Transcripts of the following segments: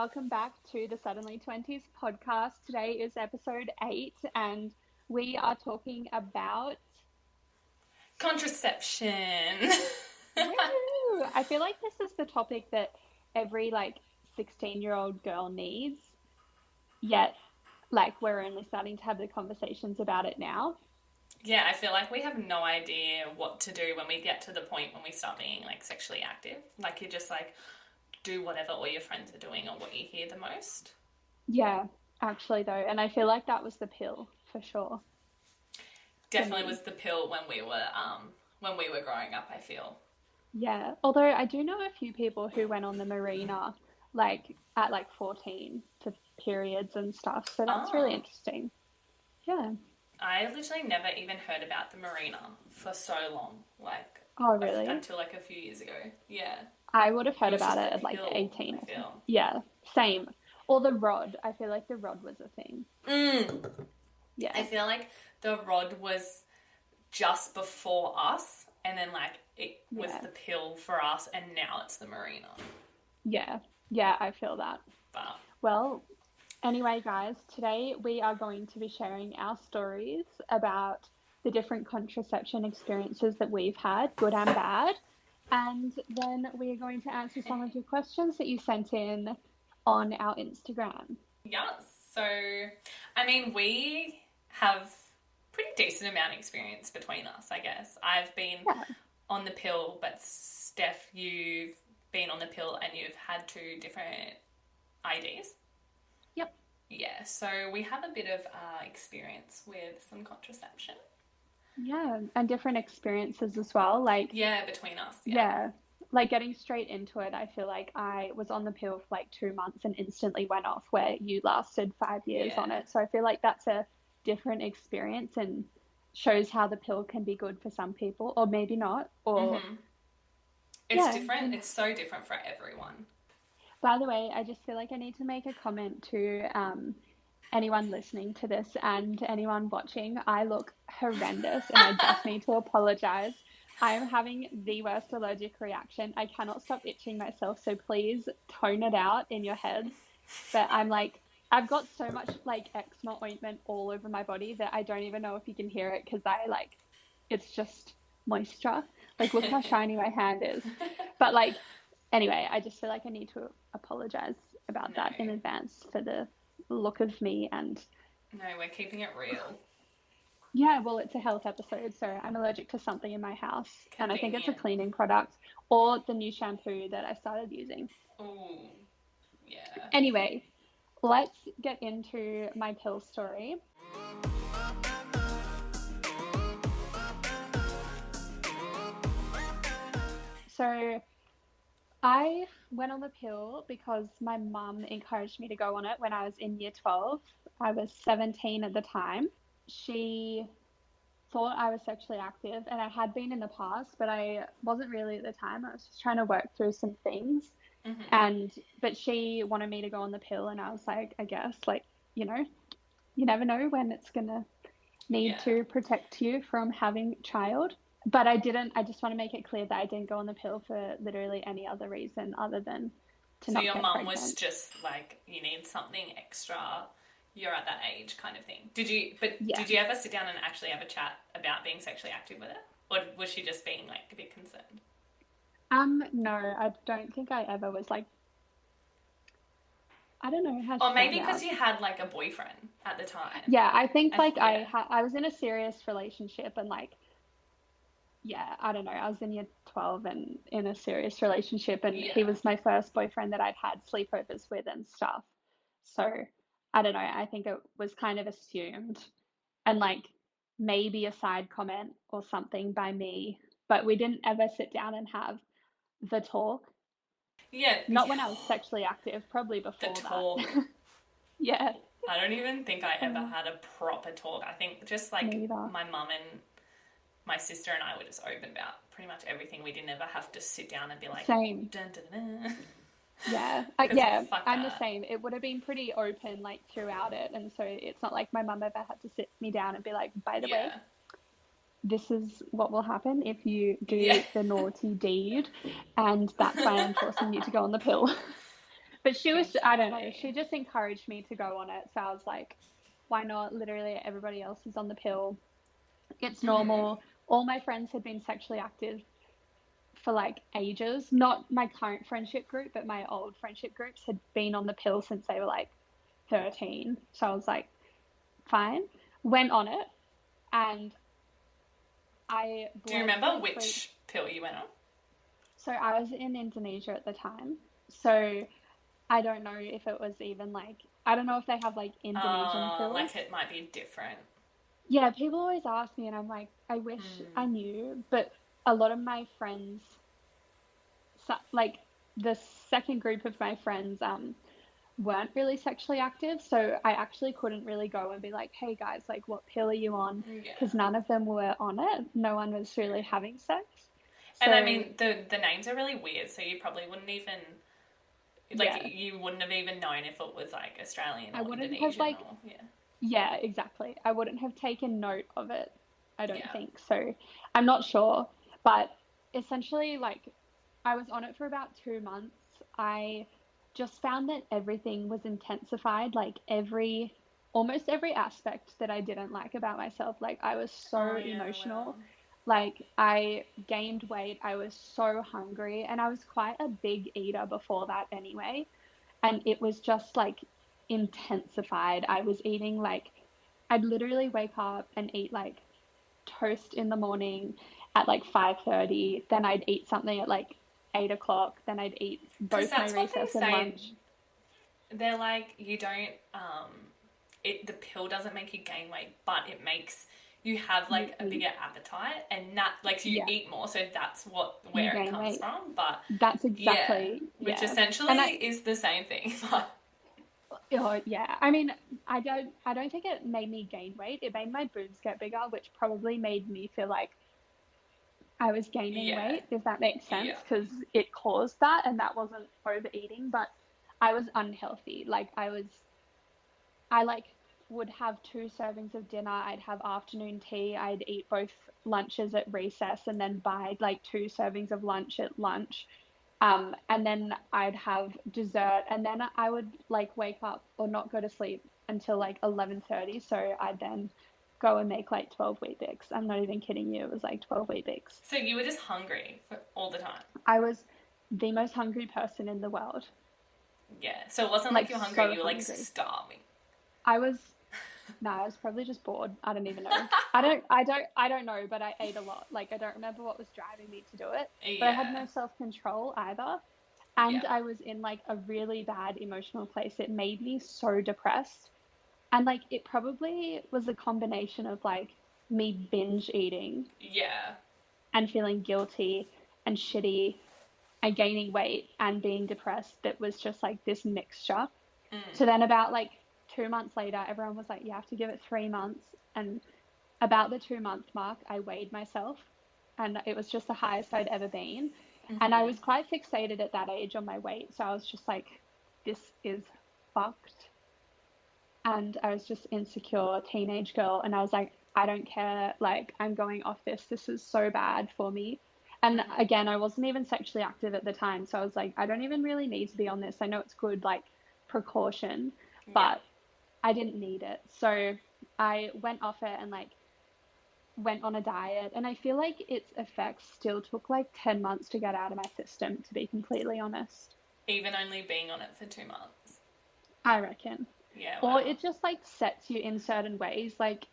welcome back to the Suddenly Twenties podcast. Today is episode 8, and we are talking about contraception. Woo! I feel like this is the topic that every 16-year-old girl needs, yet we're only starting to have the conversations about it now. Yeah, I feel like we have no idea what to do when we get to the point when we start being sexually active. You just do whatever all your friends are doing or what you hear the most. Yeah, actually though, and I feel like that was the pill for sure. Definitely was the pill when we were growing up, I feel. Yeah, although I do know a few people who went on the Mirena at 14 for periods and stuff, so that's really interesting. Yeah. I literally never even heard about the Mirena for so long. Oh, really? Until a few years ago. Yeah. I would have heard about it at 18. I feel. Yeah, same. Or the rod. I feel like the rod was a thing. Yeah. I feel like the rod was just before us, and then it was the pill for us, and now it's the Mirena. Yeah, I feel that. But well, anyway, guys, today we are going to be sharing our stories about the different contraception experiences that we've had, good and bad. And then we are going to answer some of your questions that you sent in on our Instagram. Yeah, so, I mean, we have pretty decent amount of experience between us, I guess. I've been on the pill, but Steph, you've been on the pill and you've had 2 different IUDs. Yep. Yeah, so we have a bit of experience with some contraception. Yeah, and different experiences as well. Between us. Yeah. Getting straight into it, I feel like I was on the pill for 2 months and instantly went off, where you lasted 5 years on it. So I feel like that's a different experience and shows how the pill can be good for some people, or maybe not. Or It's different. It's so different for everyone. By the way, I just feel like I need to make a comment to anyone listening to this and anyone watching. I look horrendous and I just need to apologize. I am having the worst allergic reaction. I cannot stop itching myself, so please tone it out in your heads. But I've got so much eczema ointment all over my body that I don't even know if you can hear it, because it's just moisture. Look how shiny my hand is. But anyway, I just feel like I need to apologize about that in advance for the look of me. And no, we're keeping it real. Yeah, well, it's a health episode, so I'm allergic to something in my house. Convenient. And I think it's a cleaning product or the new shampoo that I started using. Oh, yeah. Anyway, let's get into my pill story. So I went on the pill because my mum encouraged me to go on it when I was in year 12. I was 17 at the time. She thought I was sexually active, and I had been in the past, but I wasn't really at the time. I was just trying to work through some things. But she wanted me to go on the pill, and I was like, I guess, you never know when it's gonna need to protect you from having a child. But I didn't. I just want to make it clear that I didn't go on the pill for literally any other reason other than to not get pregnant. So your mum was just you need something extra, you're at that age kind of thing. Did you ever sit down and actually have a chat about being sexually active with it? Or was she just being a bit concerned? No, I don't think I ever was I don't know how. Or maybe because you had a boyfriend at the time. Yeah, I think I was in a serious relationship, and I don't know, I was in year 12 and in a serious relationship, and he was my first boyfriend that I'd had sleepovers with and stuff. So I don't know, I think it was kind of assumed, and maybe a side comment or something by me, but we didn't ever sit down and have the talk. Yeah. Not when I was sexually active, probably before the talk. That. Yeah. I don't even think I ever had a proper talk. I think just my mum and my sister and I were just open about pretty much everything. We didn't ever have to sit down and be same. Dun, dun, dun. Yeah, I'm the same. It would have been pretty open throughout it, and so it's not like my mum ever had to sit me down and be like, by the way, this is what will happen if you do the naughty deed, and that's why I'm forcing you to go on the pill. But she was, I don't know, she Exactly. just encouraged me to go on it. So I was like, why not? Literally everybody else is on the pill. It's normal. All my friends had been sexually active for like ages. Not my current friendship group, but my old friendship groups had been on the pill since they were like 13. So I was like, fine. Went on it and I Do you bled for remember like three. which pill you went on? So I was in Indonesia at the time. So I don't know if it was even like, I don't know if they have like Indonesian pills. Like it might be different. Yeah, people always ask me, and I'm like, I wish I knew, but a lot of my friends, like the second group of my friends, weren't really sexually active, so I actually couldn't really go and be like, hey guys, like, what pill are you on? Yeah, Because none of them were on it. No one was true. really having sex. And I So, mean, the names are really weird, so you probably wouldn't even like yeah, you wouldn't have even known if it was like Australian I or wouldn't have Indonesian like, or yeah. yeah, exactly. I wouldn't have taken note of it. I don't Yeah. think so. I'm not sure, but essentially, like, I was on it for about 2 months. I just found that everything was intensified, like almost every aspect that I didn't like about myself. Like, I was Oh so yeah, emotional. well. Like, I gained weight. I was so hungry, and I was quite a big eater before that anyway. And it was just like intensified. I was eating like, I'd literally wake up and eat like toast in the morning at like 5:30. Then I'd eat something at like 8 o'clock. Then I'd eat Because both my that's what they recess and say. lunch. They're like you don't it the pill doesn't make you gain weight, but it makes you have You like a eat, bigger appetite and that like you yeah, eat more, so that's what you where it gain comes weight. from. But That's yeah, exactly, which yeah. essentially And is the same thing. But oh, yeah. I mean, I don't think it made me gain weight. It made my boobs get bigger, which probably made me feel like I was gaining yeah, weight, if that makes sense, yeah, because it caused that, and that wasn't overeating, but I was unhealthy. Like I like would have 2 servings of dinner. I'd have afternoon tea. I'd eat both lunches at recess, and then buy like 2 servings of lunch at lunch. And then I'd have dessert, and then I would like wake up or not go to sleep until like 11:30. So I'd then go and make like 12 Weet Bix. I'm not even kidding you. It was like 12 Weet Bix. so you were just hungry for all the time. I was the most hungry person in the world. Yeah, so it wasn't like Like you were hungry, so you were like hungry. starving. I was no, I was probably just bored. I don't even know. I don't know, but I ate a lot. Like I don't remember what was driving me to do it, but I had Yeah, no self-control either. And yeah, I was in like a really bad emotional place. It made me so depressed. And like it probably was a combination of like me binge eating yeah. and feeling guilty and shitty and gaining weight and being depressed that was just like this mixture. So then about like 2 months later, everyone was like, you have to give it 3 months. And about the 2 month mark, I weighed myself and it was just the highest I'd ever been. And I was quite fixated at that age on my weight. So I was just like, this is fucked. And I was just insecure teenage girl. And I was like, I don't care. Like, I'm going off this. This is so bad for me. And again, I wasn't even sexually active at the time. So I was like, I don't even really need to be on this. I know it's good, like, precaution, Yeah. but I didn't need it. So I went off it and, like, went on a diet. And I feel like its effects still took like 10 months to get out of my system, to be completely honest. Even only being on it for 2 months. I reckon. Yeah, Or wow. it just like sets you in certain ways. Like,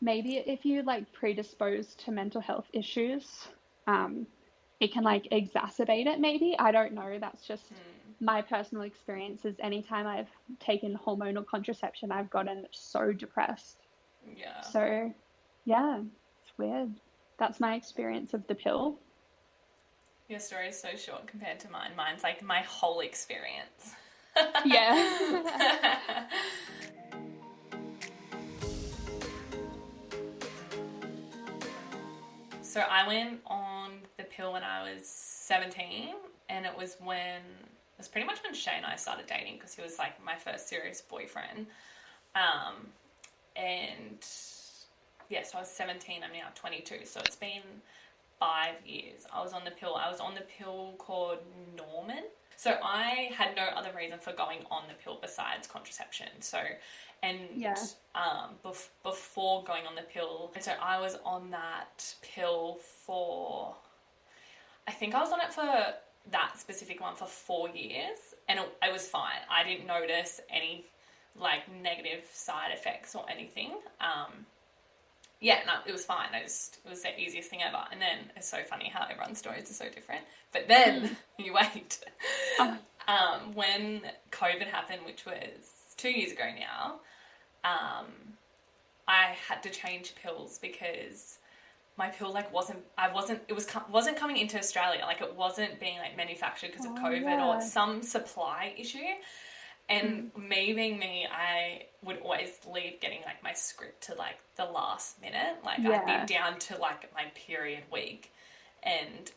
maybe if you like predisposed to mental health issues, um, it can like exacerbate it, maybe. I don't know. That's just my personal experiences. Anytime I've taken hormonal contraception, I've gotten so depressed. Yeah. So, yeah, it's weird. That's my experience of the pill. Your story is so short compared to mine. Mine's like my whole experience. Yeah. So I went on the pill when I was 17, and it was pretty much when Shay and I started dating because he was like my first serious boyfriend. Um, and yeah, so I was 17, I'm now 22, so it's been 5 years. I was on the pill. I was on the pill called Norman. So I had no other reason for going on the pill besides contraception. So, and before going on the pill, and so I was on that pill for, I think I was on it for that specific one for 4 years, and it was fine. I didn't notice any like negative side effects or anything. Yeah, no, it was fine. It was the easiest thing ever. And then it's so funny how everyone's stories are so different. But then you wait. When COVID happened, which was 2 years ago now, I had to change pills because my pill wasn't coming into Australia. Like, it wasn't being like manufactured because of COVID or some supply issue. And me being me, I would always leave getting like my script to like the last minute. Like I'd be down to like my period week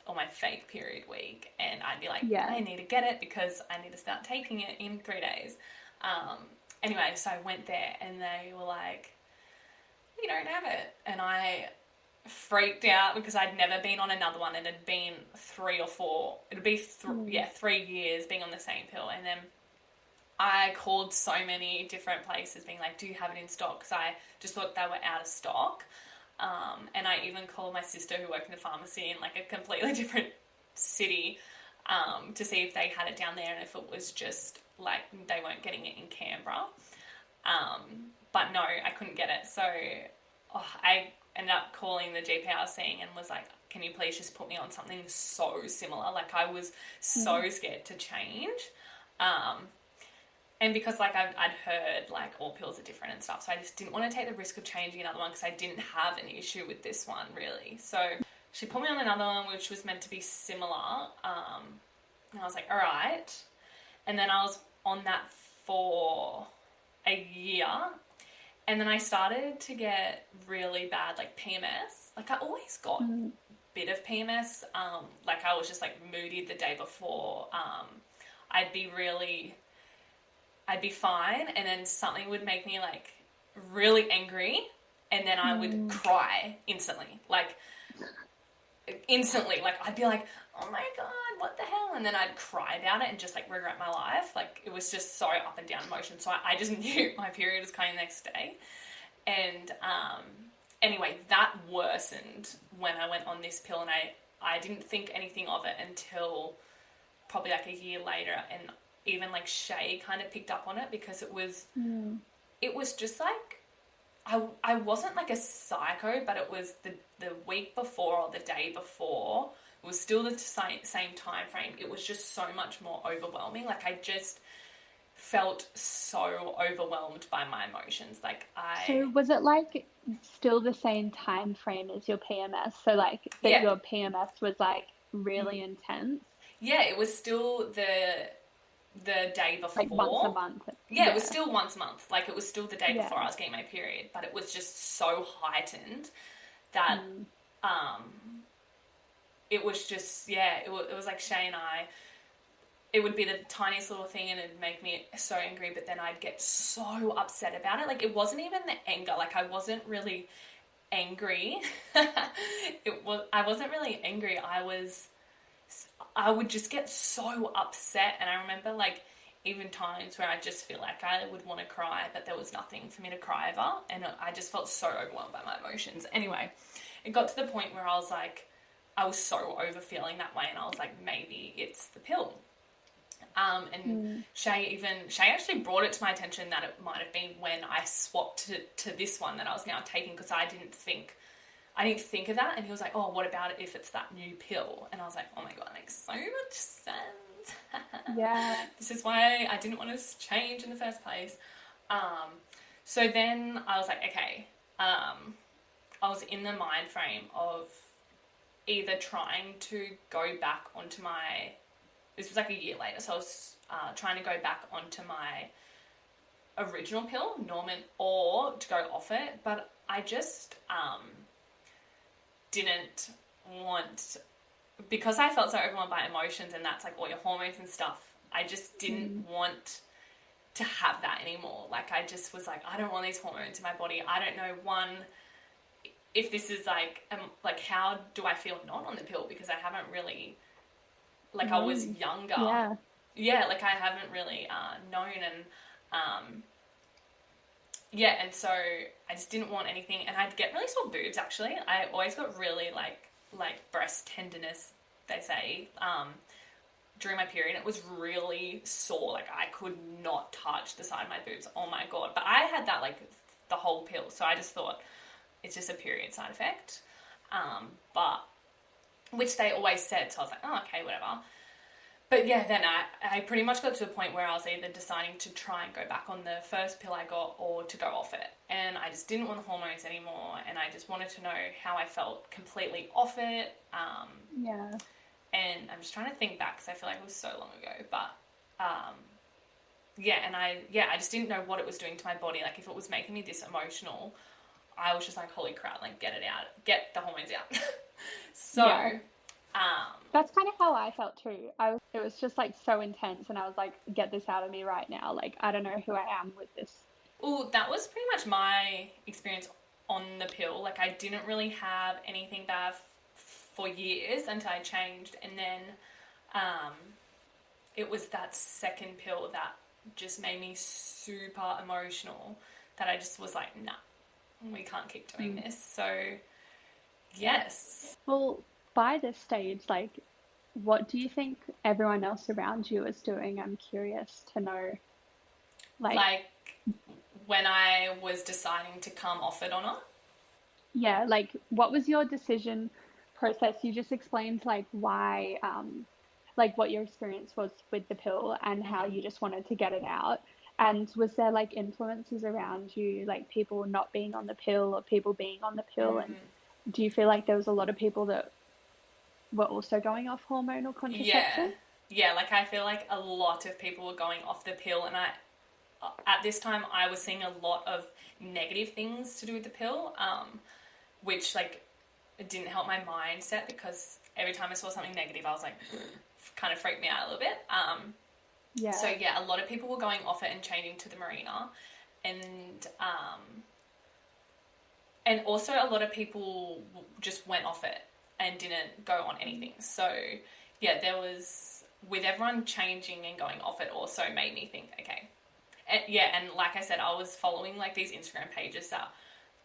or my fake period week, and I'd be like, I need to get it because I need to start taking it in 3 days. Anyway, so I went there and they were like, you don't have it. And I freaked out because I'd never been on another one, and it'd been 3 or 4. It'd be 3 years being on the same pill. And then I called so many different places being like, do you have it in stock? Because I just thought they were out of stock. And I even called my sister who worked in a pharmacy in like a completely different city to see if they had it down there and if it was just like they weren't getting it in Canberra. But no, I couldn't get it. So I ended up calling the GP I was seeing and was like, can you please just put me on something so similar? Like, I was so scared to change. And because, like, I'd heard, like, all pills are different and stuff, so I just didn't want to take the risk of changing another one because I didn't have an issue with this one, really. So she put me on another one, which was meant to be similar, and I was like, all right. And then I was on that for a year, and then I started to get really bad, like, PMS. Like, I always got a bit of PMS. Like, I was just, like, moody the day before. I'd be fine, and then something would make me like really angry, and then I would cry instantly. Like I'd be like, oh my God, what the hell? And then I'd cry about it and just like regret my life. Like, it was just so up and down emotion. So I just knew my period was coming the next day. And anyway, that worsened when I went on this pill, and I didn't think anything of it until probably like a year later. And even like Shay kind of picked up on it because it was just like, I wasn't like a psycho, but it was the week before or the day before, it was still the same time frame. It was just so much more overwhelming. Like, I just felt so overwhelmed by my emotions. So was it like still the same time frame as your PMS? So like that your PMS was like really intense? Yeah, it was still the day before. Like once a month. Yeah, it was still once a month. Like, it was still the day before I was getting my period, but it was just so heightened that it was just, it was like Shay and I, it would be the tiniest little thing and it'd make me so angry, but then I'd get so upset about it. Like, it wasn't even the anger. Like, I wasn't really angry. I wasn't really angry. I would just get so upset, and I remember like even times where I just feel like I would want to cry, but there was nothing for me to cry over, and I just felt so overwhelmed by my emotions. Anyway, it got to the point where I was like, I was so over feeling that way, and I was like, maybe it's the pill. And Shay actually brought it to my attention that it might have been when I swapped to this one that I was now taking, because I didn't think of that. And he was like, oh, what about it if it's that new pill? And I was like, oh my God, it makes so much sense. Yeah. This is why I didn't want to change in the first place. So then I was like, okay, I was in the mind frame of either trying to go back onto this was like a year later, so I was trying to go back onto my original pill, Norman, or to go off it, but I just didn't want, because I felt so overwhelmed by emotions, and that's like all your hormones and stuff, I just didn't want to have that anymore. Like, I just was like, I don't want these hormones in my body. I don't know, one, if this is like how do I feel not on the pill, because I haven't really, like, I was younger yeah, like I haven't really known, and yeah, and so I just didn't want anything, and I'd get really sore boobs. Actually, I always got really like breast tenderness, they say, during my period. It was really sore. Like I could not touch the side of my boobs. Oh my god! But I had that like the whole pill, so I just thought it's just a period side effect. But which they always said, so I was like, oh, okay, whatever. But yeah, then I pretty much got to a point where I was either deciding to try and go back on the first pill I got or to go off it. And I just didn't want the hormones anymore, and I just wanted to know how I felt completely off it. Yeah. And I'm just trying to think back because I feel like it was so long ago. But I just didn't know what it was doing to my body. Like if it was making me this emotional, I was just like, holy crap, like get it out, get the hormones out. So, Yeah. That's kind of how I felt too. It was just like so intense, and I was like, get this out of me right now. Like, I don't know who I am with this. oh, that was pretty much my experience on the pill. Like, I didn't really have anything bad for years until I changed, and then it was that second pill that just made me super emotional. That I just was like, nah, we can't keep doing this. So, yes. Well, by this stage, like, what do you think everyone else around you is doing? I'm curious to know. Like when I was deciding to come off it or not. Yeah, like, what was your decision process? You just explained like why, like what your experience was with the pill and how you just wanted to get it out. And was there like influences around you, like people not being on the pill or people being on the pill? And do you feel like there was a lot of people that were also going off hormonal contraception? Yeah, like I feel like a lot of people were going off the pill, and at this time I was seeing a lot of negative things to do with the pill, which like it didn't help my mindset because every time I saw something negative I was like kind of freaked me out a little bit. Yeah. So yeah, a lot of people were going off it and changing to the Mirena, and also a lot of people just went off it and didn't go on anything. So yeah, there was, with everyone changing and going off it also made me think, okay. And like I said, I was following like these Instagram pages that,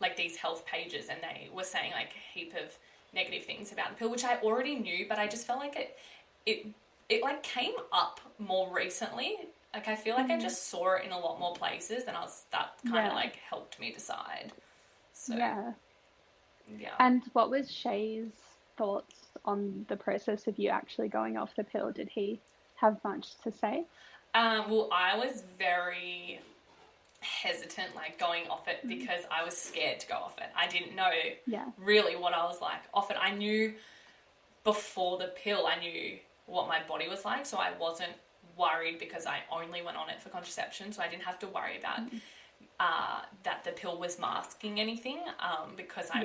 like these health pages, and they were saying like a heap of negative things about the pill, which I already knew, but I just felt like it like came up more recently. Like I feel like I just saw it in a lot more places, and that kind of like helped me decide. So Yeah. yeah. And what was Shay's thoughts on the process of you actually going off the pill? Did he have much to say? Well, I was very hesitant, like going off it, because I was scared to go off it. I didn't know really what I was like off it. I knew before the pill, I knew what my body was like, so I wasn't worried because I only went on it for contraception, so I didn't have to worry about that the pill was masking anything, because I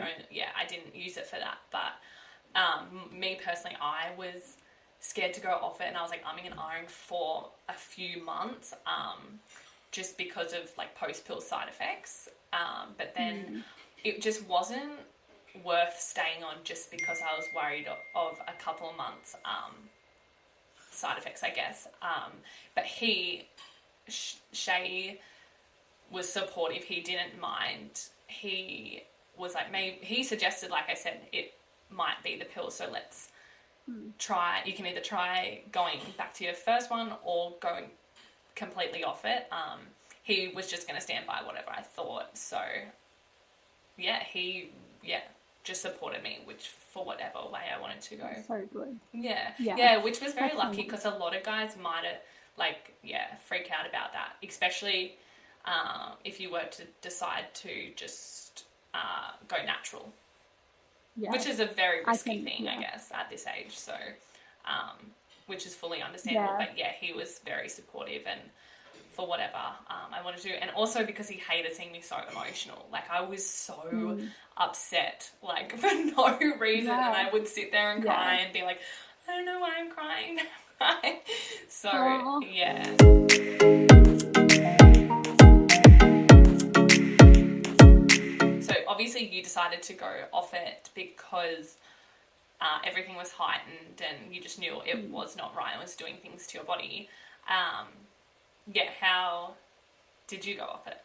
didn't use it for that. But me personally, I was scared to go off it, and I was like umming and ahhing for a few months, just because of like post-pill side effects. But then it just wasn't worth staying on just because I was worried of a couple of months side effects, I guess. But Shay was supportive. He didn't mind. He was like, maybe he suggested, like I said, it might be the pill, so let's try. You can either try going back to your first one or going completely off it. He was just going to stand by whatever I thought. So yeah, he just supported me, which for whatever way I wanted to go. So good. Yeah, which was very lucky, because a lot of guys might have freak out about that, especially if you were to decide to just go natural, which is a very risky thing, I guess, at this age. So, which is fully understandable. But yeah, he was very supportive and for whatever I wanted to do. And also because he hated seeing me so emotional. Like I was so upset, like for no reason. And I would sit there and cry and be like, I don't know why I'm crying. So, yeah. So obviously you decided to go off it because everything was heightened and you just knew it was not right and was doing things to your body. Um, yeah, how did you go off it?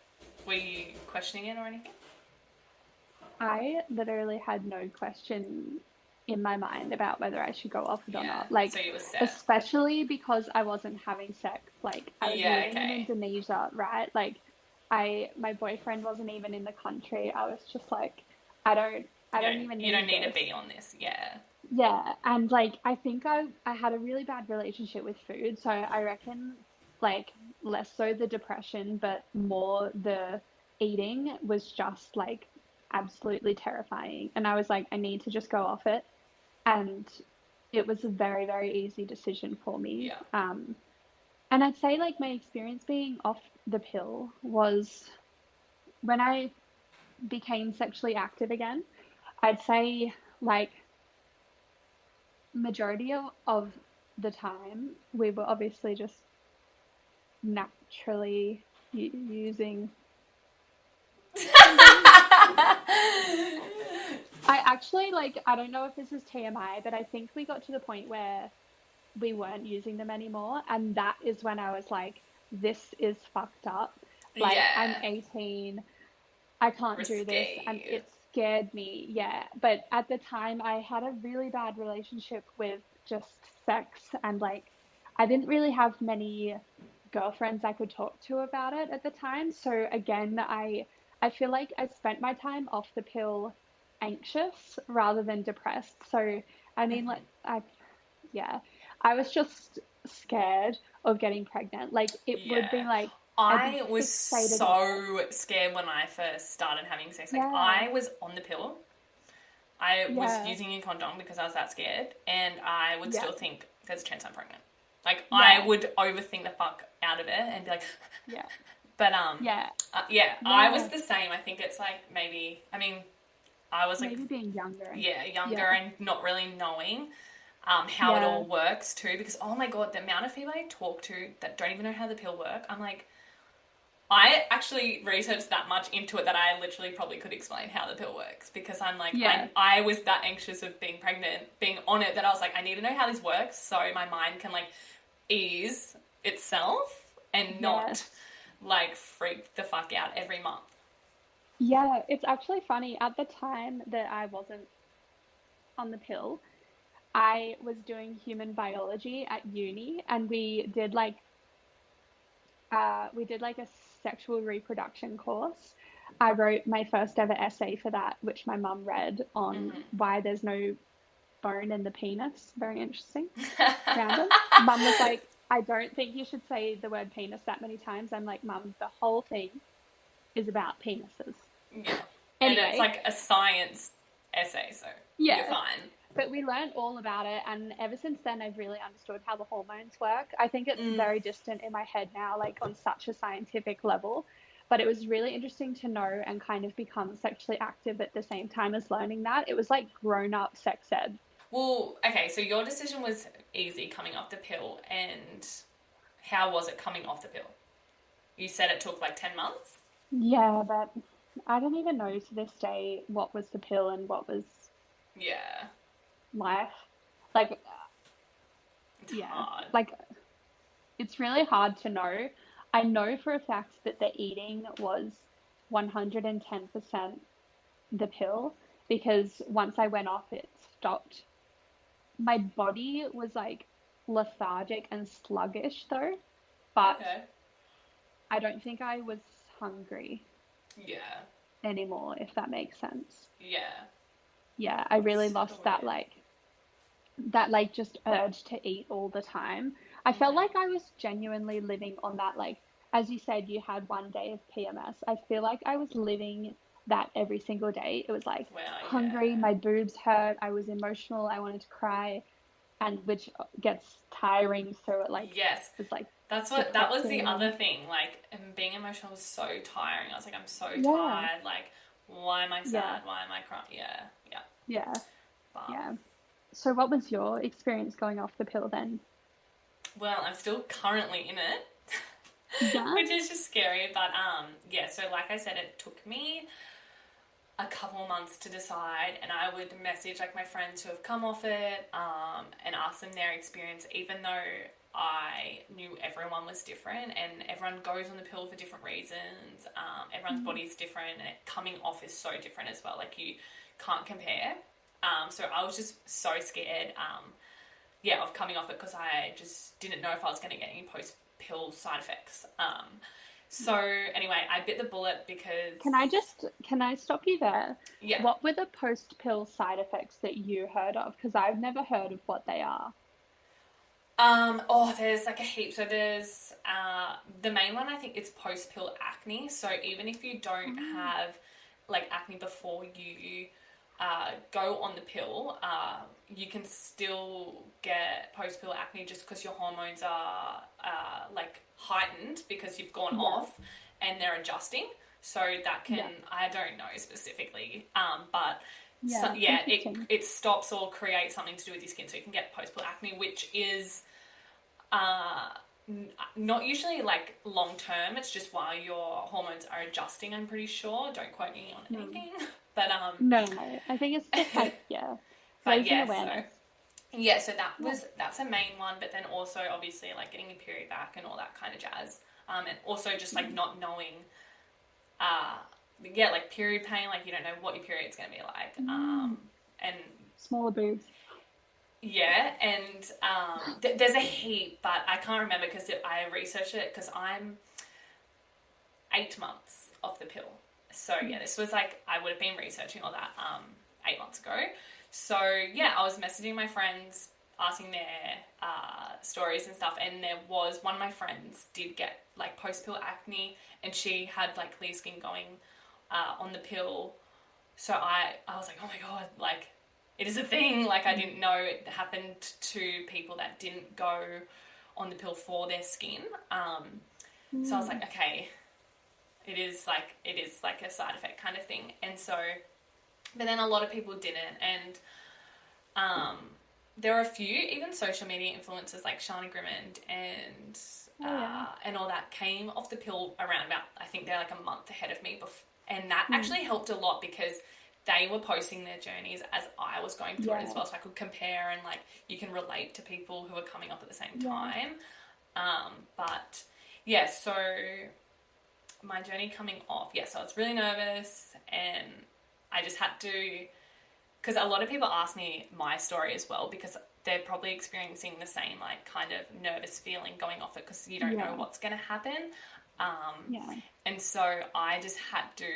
Were you questioning it or anything? I literally had no question in my mind about whether I should go off it or Yeah, not. so Like, you were set. especially because I wasn't having sex. Like, I was Yeah, living in okay. Indonesia, right? Like, my boyfriend wasn't even in the country. I was just like, I don't even You don't need need to this. be on this. Yeah. Yeah, and like I think I had a really bad relationship with food, so I reckon like less so the depression, but more the eating was just like absolutely terrifying. And I was like, I need to just go off it. And it was a very, very easy decision for me. Yeah. And I'd say like my experience being off the pill was when I became sexually active again, I'd say like majority of the time we were obviously just naturally using condoms. I actually like I don't know if this is TMI, but I think we got to the point where we weren't using them anymore, and that is when I was like, this is fucked up. Like I'm Yeah. 18, I can't do this, and Risque. it scared me. Yeah, but at the time I had a really bad relationship with just sex, and like I didn't really have many girlfriends I could talk to about it at the time. So again, I feel like I spent my time off the pill anxious rather than depressed. So I mean, like I yeah, I was just scared of getting pregnant. Like it would be Yeah. like I'd be I was fixated on it. so scared when I first started having sex. Like, Yeah, I was on the pill. I was yeah, using a condom because I was that scared, and I would yeah, still think there's a chance I'm pregnant. Like, I yeah, would overthink the fuck out of it and be like, yeah, but yeah, yeah, I was yeah. the same. I think it's like maybe, I mean, I was like, Maybe being younger and yeah, younger yeah, and not really knowing how it yeah, all works too. Because oh my god, the amount of people I talk to that don't even know how the pill work, I'm like, I actually researched that much into it that I literally probably could explain how the pill works because I'm like, yeah, I was that anxious of being pregnant, being on it, that I was like, I need to know how this works so my mind can like ease itself and not yes. like freak the fuck out every month. Yeah, it's actually funny. At the time that I wasn't on the pill, I was doing human biology at uni, and we did like a sexual reproduction course. I wrote my first ever essay for that, which my mum read on why there's no bone in the penis. Very interesting. Random. Mum was like, I don't think you should say the word penis that many times. I'm like, Mum, the whole thing is about penises. Yeah. And it's Anyway, like a science essay, so you're yeah, fine. but we learned all about it, and ever since then, I've really understood how the hormones work. I think it's very distant in my head now, like on such a scientific level. But it was really interesting to know and kind of become sexually active at the same time as learning that. It was like grown up sex ed. Well, okay, so your decision was easy coming off the pill, and how was it coming off the pill? You said it took like 10 months? Yeah, but I don't even know to this day what was the pill and what was Yeah, life. Like, it's yeah, hard. like it's really hard to know. I know for a fact that the eating was 110% the pill because once I went off, it stopped. My body was like lethargic and sluggish though, but Okay. I don't think I was hungry Yeah, anymore, if that makes sense. yeah. Yeah, I really Super lost weird. that like just urge to eat all the time. I felt like I was genuinely living on that like as you said you had one day of PMS. I feel like I was living that every single day. It was like Well, hungry, yeah. my boobs hurt, I was emotional, I wanted to cry, and which gets tiring, so it like Yes. was like That was the depressing other and thing. Like, being emotional was so tiring. I was like, I'm so yeah, tired. Like, why am I yeah, sad? Why am I crying? Yeah, yeah. yeah, But, yeah. So what was your experience going off the pill then? well, I'm still currently in it, Yeah. which is just scary. But, yeah, so like I said, it took me a couple months to decide, and I would message like my friends who have come off it and ask them their experience, even though I knew everyone was different, and everyone goes on the pill for different reasons. Everyone's body's different, and coming off is so different as well. Like, you can't compare. So I was just so scared, of coming off it, because I just didn't know if I was going to get any post-pill side effects. So anyway, I bit the bullet because... Can I stop you there? Yeah. What were the post-pill side effects that you heard of? Because I've never heard of what they are. There's like a heap. So there's, the main one, I think, it's post-pill acne. So even if you don't have like acne before you go on the pill, you can still get post-pill acne just because your hormones are like heightened because you've gone off and they're adjusting. So that can, I don't know specifically, but it stops or creates something to do with your skin. So you can get post-pill acne, which is not usually like long-term. It's just while your hormones are adjusting, I'm pretty sure. Don't quote me on anything. But no, I think it's just like raising awareness. So that's a main one, but then also obviously like getting your period back and all that kind of jazz. And also just like not knowing like period pain, like you don't know what your period's going to be like. And smaller boobs. Yeah, and there's a heap, but I can't remember because I researched it because I'm 8 months off the pill. So this was like, I would have been researching all that 8 months ago. So I was messaging my friends, asking their stories and stuff, and there was one of my friends did get like post-pill acne, and she had like clear skin going on the pill. So I was like, oh my God, like it is a thing. Like I didn't know it happened to people that didn't go on the pill for their skin. So I was like, okay, it is like a side effect kind of thing. And so, but then a lot of people didn't. And there are a few, even social media influencers like Sharna and all that came off the pill around about, I think they're like a month ahead of me. And that actually helped a lot because they were posting their journeys as I was going through it as well. So I could compare and like, you can relate to people who are coming up at the same time. So my journey coming off, so I was really nervous, and I just had to, because a lot of people ask me my story as well, because they're probably experiencing the same like kind of nervous feeling going off it, because you don't know what's going to happen. And so I just had to,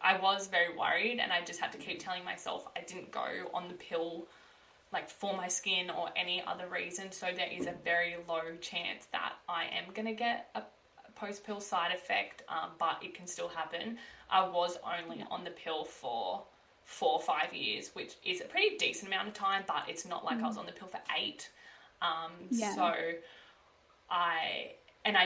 I was very worried, and I just had to keep telling myself I didn't go on the pill like for my skin or any other reason. So there is a very low chance that I am going to get a post-pill side effect, but it can still happen. I was only on the pill for 4 or 5 years, which is a pretty decent amount of time, but it's not like I was on the pill for 8. So I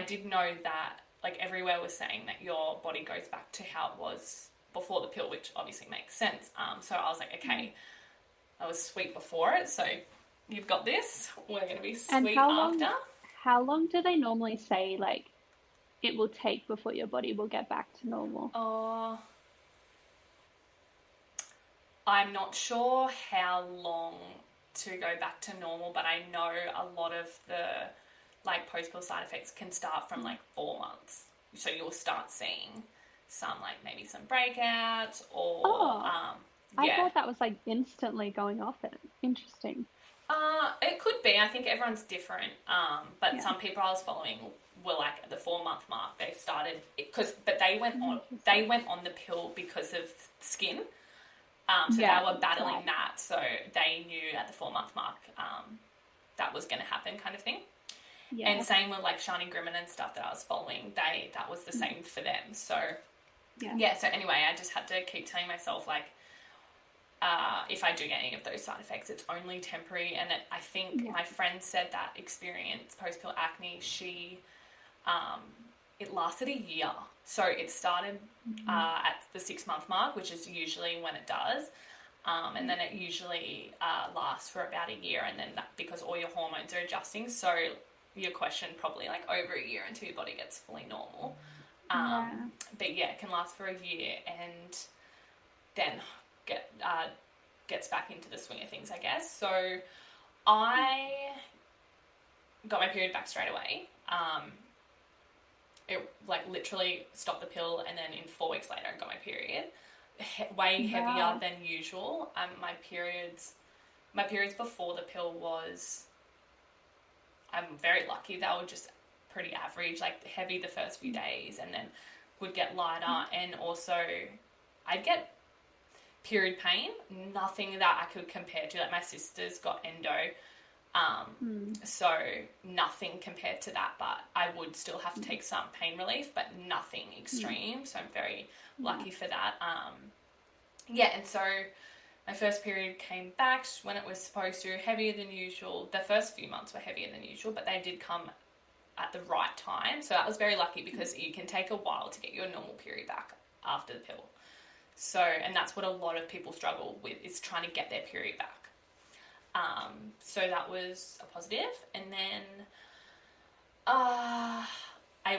did know that like everywhere was saying that your body goes back to how it was before the pill, which obviously makes sense. So I was like, okay, I was sweet before it, so you've got this. We're going to be sweet after. How long do they normally say like it will take before your body will get back to normal? I'm not sure how long to go back to normal, but I know a lot of the like post-pill side effects can start from like 4 months. So you'll start seeing some like maybe some breakouts or I thought that was like instantly going off it. Interesting. It could be. I think everyone's different. But some people I was following were like at the 4-month mark. They started but they went on the pill because of skin. So they were battling that. So they knew at the 4-month mark that was going to happen, kind of thing. Yeah. And same with like Shani Grimmin and stuff that I was following. That was the same for them. So so anyway, I just had to keep telling myself like, if I do get any of those side effects, it's only temporary. And I think my friend said that experience post-pill acne, she, it lasted a year. So it started at the 6-month mark, which is usually when it does. And then it usually lasts for about a year. And then because all your hormones are adjusting. So your question, probably like over a year until your body gets fully normal. But it can last for a year and then gets back into the swing of things, I guess. So I got my period back straight away. It like literally stopped the pill, and then in 4 weeks later I got my period. Way heavier Wow. than usual. My periods before the pill was, I'm very lucky, they were just pretty average, like heavy the first few days, and then would get lighter, and also I'd get period pain, nothing that I could compare to. Like my sister's got endo, so nothing compared to that, but I would still have to take some pain relief, but nothing extreme, so I'm very lucky for that. And so my first period came back when it was supposed to, heavier than usual. The first few months were heavier than usual, but they did come at the right time, so that was very lucky, because you can take a while to get your normal period back after the pill. So, and that's what a lot of people struggle with, is trying to get their period back. So that was a positive. And then I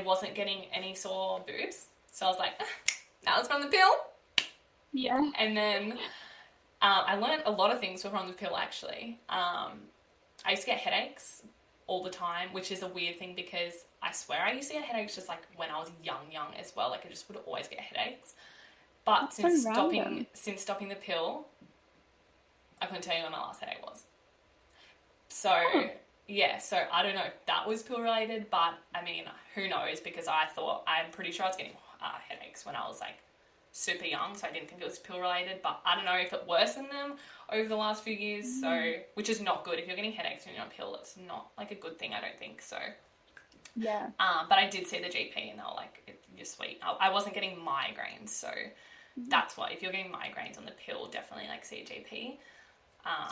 wasn't getting any sore boobs, so I was like, that was from the pill. Yeah. And then I learned a lot of things from the pill, actually. I used to get headaches all the time, which is a weird thing, because I swear I used to get headaches just like when I was young as well. Like I just would always get headaches. But That's since so random. stopping the pill, I couldn't tell you when my last headache was. So so I don't know if that was pill related, but I mean, who knows, because I'm pretty sure I was getting headaches when I was like super young, so I didn't think it was pill related, but I don't know if it worsened them over the last few years, so, which is not good. If you're getting headaches when you're on a pill, it's not like a good thing, I don't think, so. Yeah. But I did see the GP, and they were like, you're sweet. I wasn't getting migraines, so that's why, if you're getting migraines on the pill, definitely like see a GP.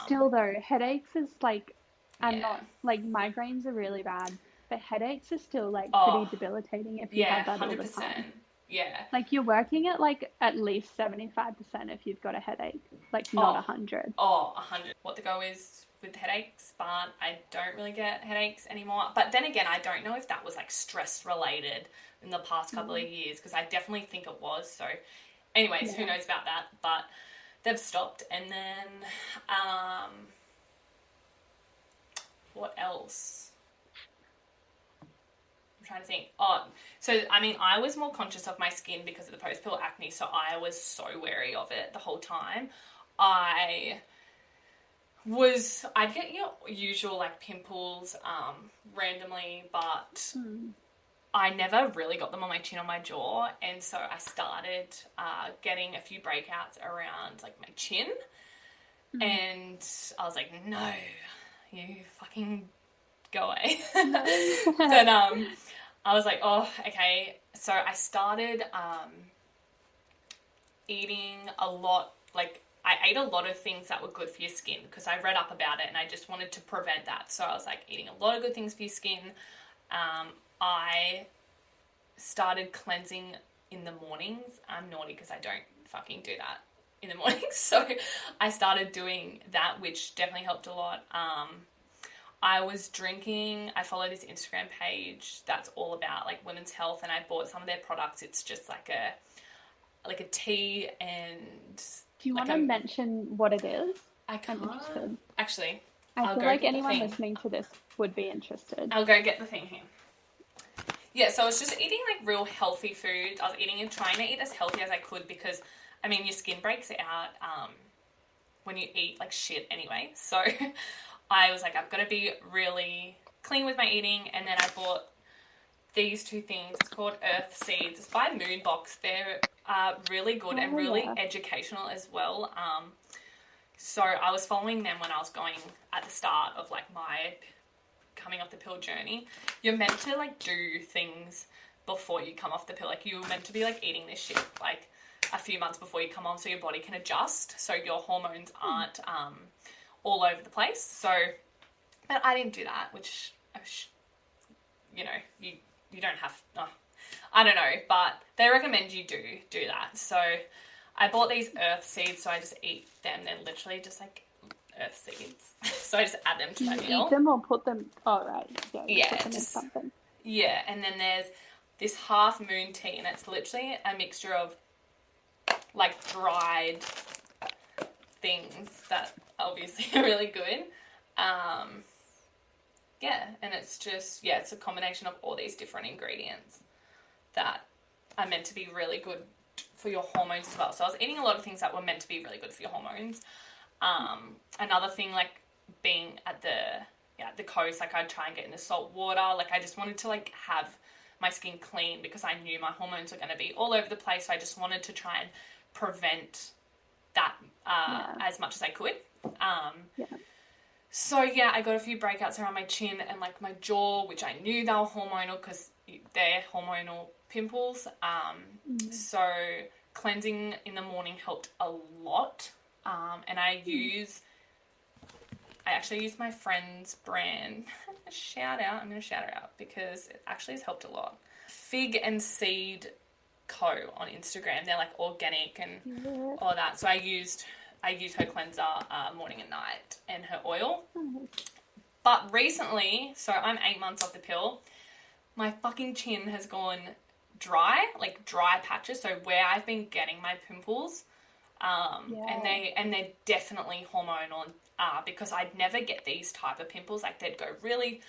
Still though, headaches is like, I'm Yeah. not, like migraines are really bad, but headaches are still like pretty Oh, debilitating if you yeah, have that all the 100%. time. Yeah. Like you're working at like at least 75% if you've got a headache, like not 100. 100. What the go is with headaches, but I don't really get headaches anymore. But then again, I don't know if that was like stress related in the past couple of years, because I definitely think it was. So anyways, who knows about that, but they've stopped. And then what else? I'm trying to think. So I mean, I was more conscious of my skin because of the post-pill acne, so I was so wary of it the whole time. I'd get your usual like pimples randomly, but I never really got them on my chin or my jaw, and so I started getting a few breakouts around like my chin, and I was like, no, you fucking go away. But I was like, oh, okay. So I started eating a lot, like I ate a lot of things that were good for your skin, because I read up about it and I just wanted to prevent that. So I was like eating a lot of good things for your skin. I started cleansing in the mornings. I'm naughty because I don't fucking do that in the mornings. So I started doing that, which definitely helped a lot. I was drinking, I follow this Instagram page that's all about like women's health, and I bought some of their products. It's just like a tea, and Do you like want to mention what it is? I I'm can't interested. actually. I I'll feel go like get the anyone thing. listening to this would be interested. I'll go get the thing here. Yeah, so I was just eating like real healthy foods. I was eating and trying to eat as healthy as I could, because I mean your skin breaks out when you eat like shit anyway. So I was like, I've got to be really clean with my eating. And then I bought these two things. It's called Earth Seeds. It's by Moonbox. They're really good and really educational as well. So I was following them when I was going at the start of like my coming off the pill journey. You're meant to like do things before you come off the pill. Like you were meant to be like eating this shit like a few months before you come on, so your body can adjust, so your hormones aren't all over the place. So, but I didn't do that, which, you know, you don't have, I don't know, but they recommend you do that. So I bought these Earth Seeds, so I just eat them. They're literally just like Earth Seeds. So I just add them to my meal. Eat them or put them, oh right, yeah, put them just, in something. Yeah, and then there's this half moon tea, and it's literally a mixture of like dried things that obviously are really good. yeah, and it's just, yeah, it's a combination of all these different ingredients that are meant to be really good for your hormones as well. So I was eating a lot of things that were meant to be really good for your hormones. Another thing, like being at the coast, like I'd try and get in the salt water. Like I just wanted to like have my skin clean because I knew my hormones were going to be all over the place. So I just wanted to try and prevent that as much as I could. So yeah, I got a few breakouts around my chin and like my jaw, which I knew they were hormonal because they're hormonal pimples. So cleansing in the morning helped a lot. And I actually use my friend's brand. I'm going to shout her out because it actually has helped a lot. Fig and Seed Co. on Instagram. They're like organic and all that. So I use her cleanser morning and night and her oil. But recently, so I'm 8 months off the pill, my fucking chin has gone dry, like dry patches. So where I've been getting my pimples, and they're definitely hormonal, because I'd never get these type of pimples. Like they'd go really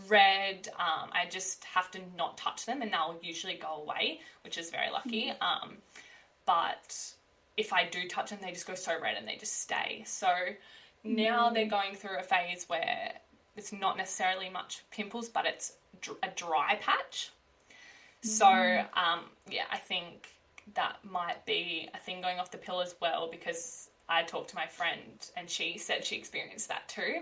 red. I just have to not touch them and they'll usually go away, which is very lucky. But if I do touch them, they just go so red and they just stay. So now they're going through a phase where it's not necessarily much pimples, but it's a dry patch. So, I think that might be a thing going off the pill as well, because I talked to my friend and she said she experienced that too.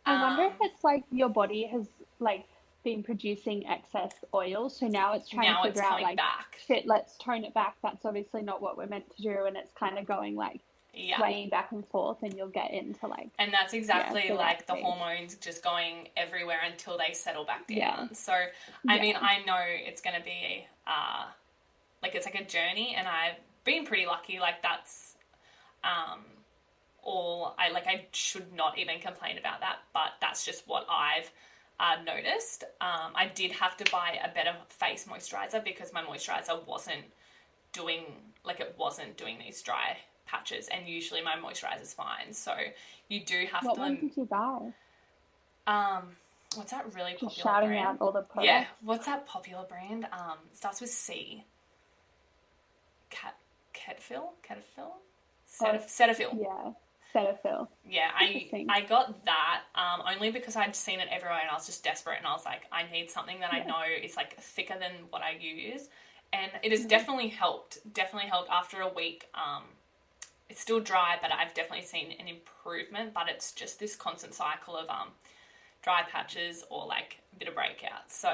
I wonder if it's like your body has like been producing excess oil, so now it's trying to figure out like, shit, let's tone it back. That's obviously not what we're meant to do, and it's kind of going like swaying back and forth, and you'll get into like, and that's exactly like the hormones just going everywhere until they settle back down. So I mean, I know it's going to be like it's like a journey, and I've been pretty lucky. Like that's I should not even complain about that, but that's just what I've noticed. I did have to buy a better face moisturizer because my moisturizer wasn't doing these dry patches, and usually my moisturizer's fine. So you do have to. What one did you buy? What's that really popular Just shouting brand? out all the products. Yeah, what's that popular brand? Starts with C. Cetaphil? Cetaphil. Yeah. Cetaphil. Yeah, I got that only because I'd seen it everywhere and I was just desperate, and I was like, I need something that I know is like thicker than what I use, and it has definitely helped after a week. It's still dry, but I've definitely seen an improvement, but it's just this constant cycle of dry patches or like a bit of breakouts. So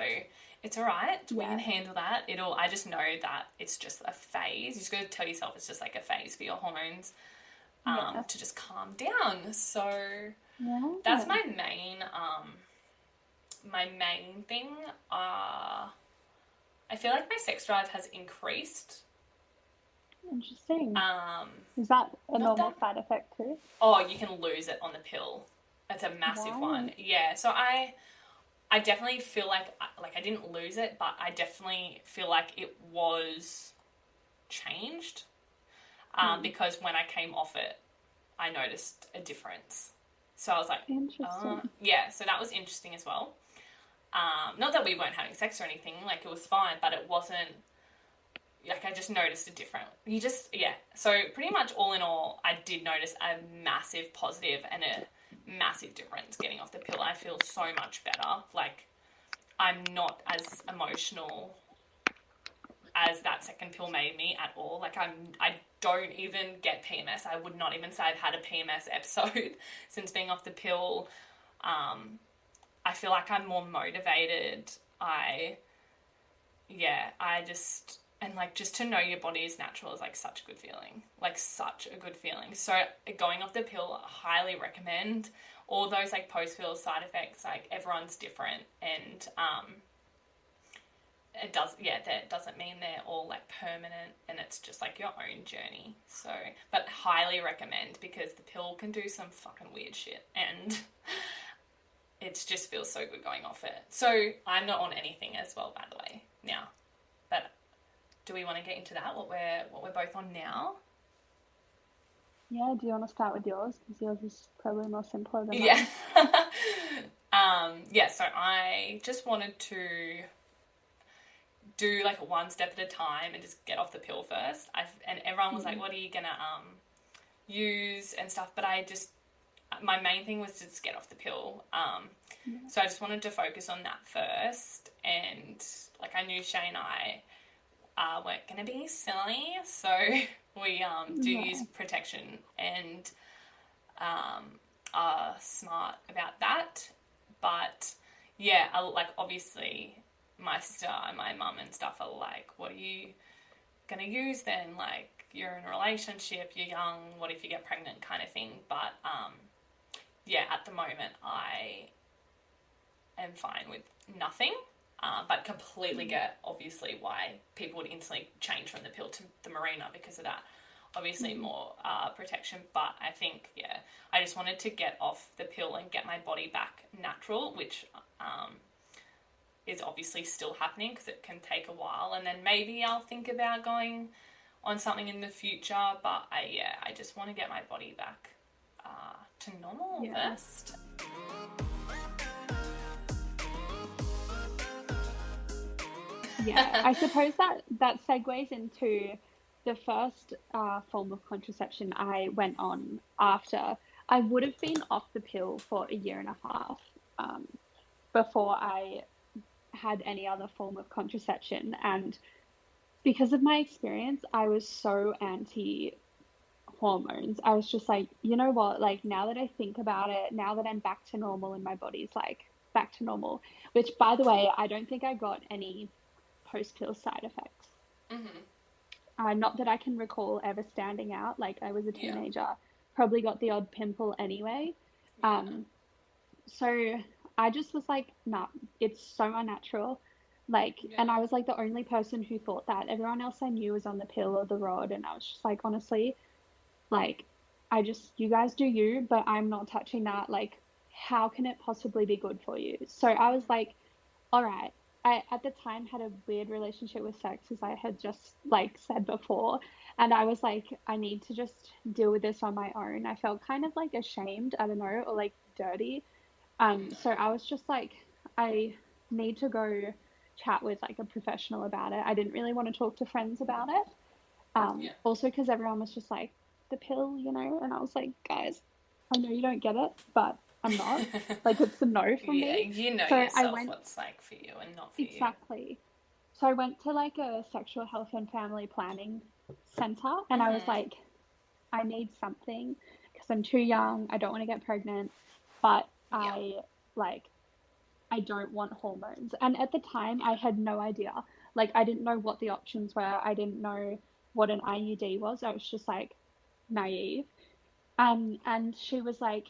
it's all right. We can handle that. I just know that it's just a phase. You just got to tell yourself it's just like a phase for your hormones. To just calm down. So that's my main thing. I feel like my sex drive has increased. Interesting. Is that a normal side effect too? Oh, you can lose it on the pill. That's a massive one. Yeah. So I definitely feel like I didn't lose it, but I definitely feel like it was changed. Because when I came off it, I noticed a difference. So I was like, interesting. So that was interesting as well. Not that we weren't having sex or anything, like it was fine, but it wasn't, like I just noticed a different, So pretty much all in all, I did notice a massive positive and a massive difference getting off the pill. I feel so much better. Like I'm not as emotional as that second pill made me at all. Like I don't even get PMS. I would not even say I've had a PMS episode since being off the pill. I feel like I'm more motivated. Just to know your body is natural is like such a good feeling. Like such a good feeling. So going off the pill, I highly recommend. All those like post-pill side effects, like everyone's different, and that doesn't mean they're all like permanent, and it's just like your own journey. So, but highly recommend, because the pill can do some fucking weird shit, and it just feels so good going off it. So I'm not on anything as well, by the way, now. But do we want to get into that? What we're both on now? Yeah. Do you want to start with yours? Because yours is probably more simpler than mine. Yeah, so I just wanted to do like one step at a time and just get off the pill first. And everyone was like, "What are you gonna use and stuff?" But my main thing was to just get off the pill. So I just wanted to focus on that first, and like I knew Shay and I weren't gonna be silly, so we do use protection and are smart about that. But yeah, like obviously my sister and my mum and stuff are like, what are you going to use then? Like, you're in a relationship, you're young, what if you get pregnant kind of thing. But yeah, at the moment I am fine with nothing, but completely get obviously why people would instantly change from the pill to the Mirena because of that. Obviously more protection, but I think, yeah, I just wanted to get off the pill and get my body back natural, which is obviously still happening because it can take a while, and then maybe I'll think about going on something in the future, but I just want to get my body back to normal first. Yeah, I suppose that segues into the first form of contraception I went on after. I would have been off the pill for a year and a half before I had any other form of contraception. And because of my experience, I was so anti hormones. I was just like, you know what? Like, now that I think about it, now that I'm back to normal and my body's like back to normal, which by the way, I don't think I got any post pill side effects. Not that I can recall ever standing out. Like, I was a teenager, probably got the odd pimple anyway. So I just was like, nah, it's so unnatural. Like, and I was like the only person who thought that. Everyone else I knew was on the pill or the rod, and I was just like, honestly, like, you guys do you, but I'm not touching that. Like, how can it possibly be good for you? So I was like, all right. I, at the time, had a weird relationship with sex, as I had just like said before. And I was like, I need to just deal with this on my own. I felt kind of like ashamed, I don't know, or like dirty. So I was just like, I need to go chat with like a professional about it. I didn't really want to talk to friends about it. Also because everyone was just like, the pill, you know, and I was like, guys, I know you don't get it, but I'm not. Like, it's a no from me. You know So I yourself went, what's like for you and not for you. exactly. So I went to like a sexual health and family planning center, and I was like, I need something because I'm too young. I don't want to get pregnant, but like, I don't want hormones. And at the time, I had no idea. Like, I didn't know what the options were. I didn't know what an IUD was. I was just like naive. And she was like,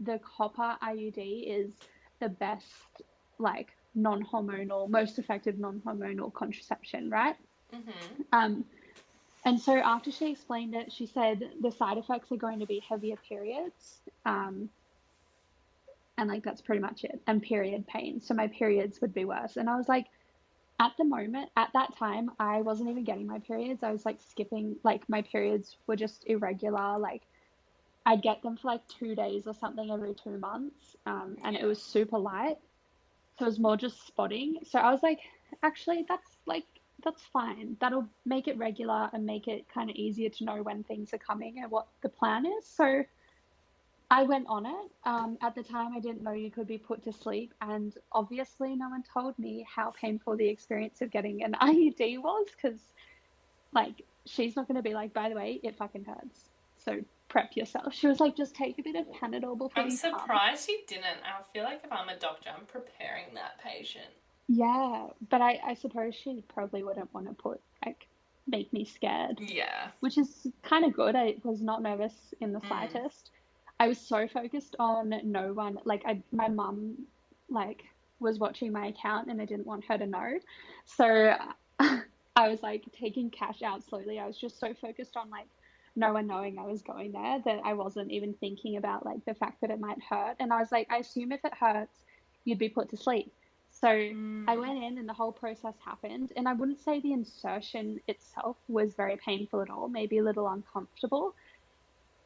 the Copper IUD is the best, like, non-hormonal, most effective non-hormonal contraception, right? And so after she explained it, she said the side effects are going to be heavier periods, and like that's pretty much it, and period pain. So my periods would be worse. And I was like, at the moment, at that time, I wasn't even getting my periods. I was like skipping, like my periods were just irregular. Like, I'd get them for like 2 days or something every 2 months, and it was super light. So it was more just spotting. So I was like, actually, that's fine. That'll make it regular and make it kind of easier to know when things are coming and what the plan is. So I went on it. At the time, I didn't know you could be put to sleep, and obviously, no one told me how painful the experience of getting an IUD was, because, like, she's not going to be like, by the way, it fucking hurts. So prep yourself. She was like, just take a bit of Panadol before I'm you come. surprised you didn't. I feel like if I'm a doctor, I'm preparing that patient. Yeah, but I suppose she probably wouldn't want to put, like, make me scared. Yeah. Which is kind of good. I was not nervous in the slightest. I was so focused on no one, like, my mum, like, was watching my account and I didn't want her to know. So I was like taking cash out slowly. I was just so focused on like no one knowing I was going there that I wasn't even thinking about like the fact that it might hurt. And I was like, I assume if it hurts, you'd be put to sleep. So I went in and the whole process happened. And I wouldn't say the insertion itself was very painful at all, maybe a little uncomfortable.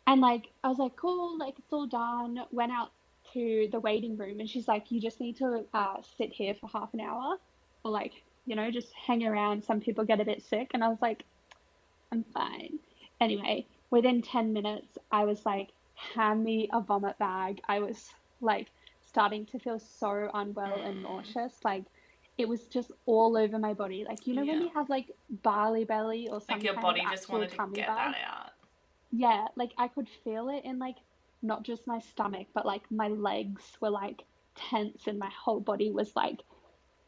And like, I was like, cool, like it's all done. Went out to the waiting room and she's like, you just need to sit here for half an hour or like, just hang around. Some people get a bit sick. And I was like, I'm fine. Anyway, within 10 minutes, I was like, hand me a vomit bag. I was like starting to feel so unwell and nauseous. Like it was just all over my body. Like, when Yeah. you have like barley belly or Like some your kind of body just actual wanted to tummy get that bug. out. Yeah, like I could feel it in like not just my stomach, but like my legs were like tense and my whole body was like,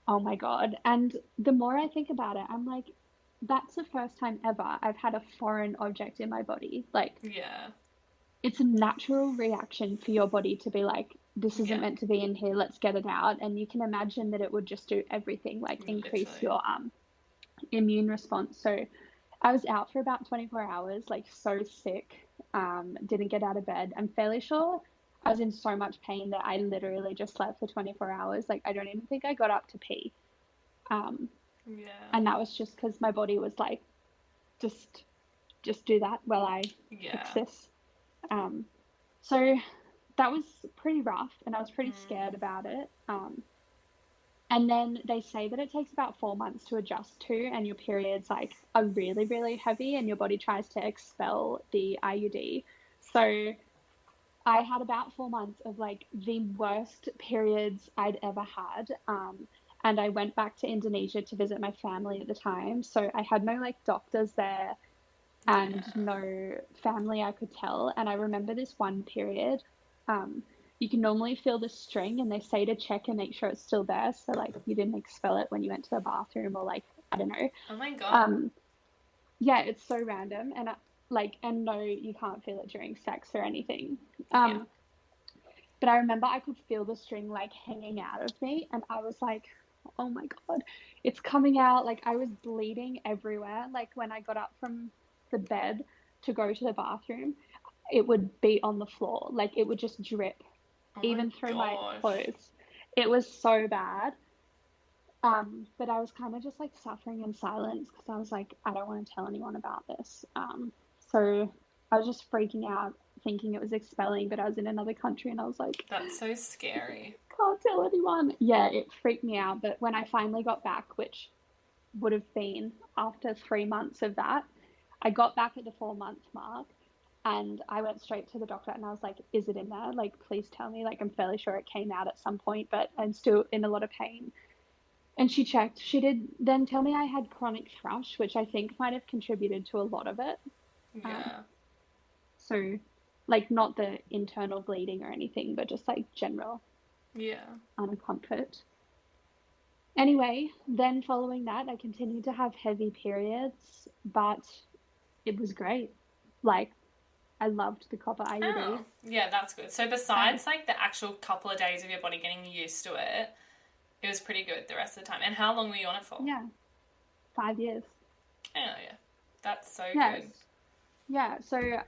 oh my God. And the more I think about it, I'm like, that's the first time ever I've had a foreign object in my body. Like, Yeah. it's a natural reaction for your body to be like, this isn't Yeah. meant to be in here, let's get it out. And you can imagine that it would just do everything, like increase Literally. your immune response. So I was out for about 24 hours, like so sick, didn't get out of bed. I'm fairly sure I was in so much pain that I literally just slept for 24 hours. Like, I don't even think I got up to pee. Um, Yeah. and that was just because my body was like, just, just do that while I fix Yeah. this. So that was pretty rough, and I was pretty scared about it. And then they say that it takes about 4 months to adjust to, and your periods like are really, really heavy, and your body tries to expel the IUD. So I had about 4 months of like the worst periods I'd ever had. And I went back to Indonesia to visit my family at the time. So I had no like doctors there and Yeah. no family I could tell. And I remember this one period. Um, you can normally feel the string, and they say to check and make sure it's still there. So like you didn't expel it when you went to the bathroom, or like I don't know. Oh my God. Um, yeah, it's so random, and and no, you can't feel it during sex or anything. Yeah. But I remember I could feel the string like hanging out of me, and I was like, oh my God, it's coming out. Like I was bleeding everywhere. Like when I got up from the bed to go to the bathroom, it would be on the floor. Like it would just drip Oh my even through my gosh. clothes. It was so bad. But I was kind of just like suffering in silence because I was like, I don't want to tell anyone about this. So I was just freaking out, thinking it was expelling, but I was in another country and I was like, That's so scary. can't tell anyone. Yeah, it freaked me out. But when I finally got back, which would have been after 3 months of that, I got back at the 4 month mark and I went straight to the doctor and I was like, is it in there? Like, please tell me. Like, I'm fairly sure it came out at some point, but I'm still in a lot of pain. And she checked. She did then tell me I had chronic thrush, which I think might have contributed to a lot of it. Um, Yeah. so, like, not the internal bleeding or anything, but just like general Yeah. uncomfort. Anyway, then following that, I continued to have heavy periods, but it was great. Like, I loved the copper Oh, IUD. yeah, that's good. So And besides like the actual couple of days of your body getting used to it, it was pretty good the rest of the time. And how long were you on it for? yeah, 5 years. Oh yeah, that's so Yes. good. Yeah. So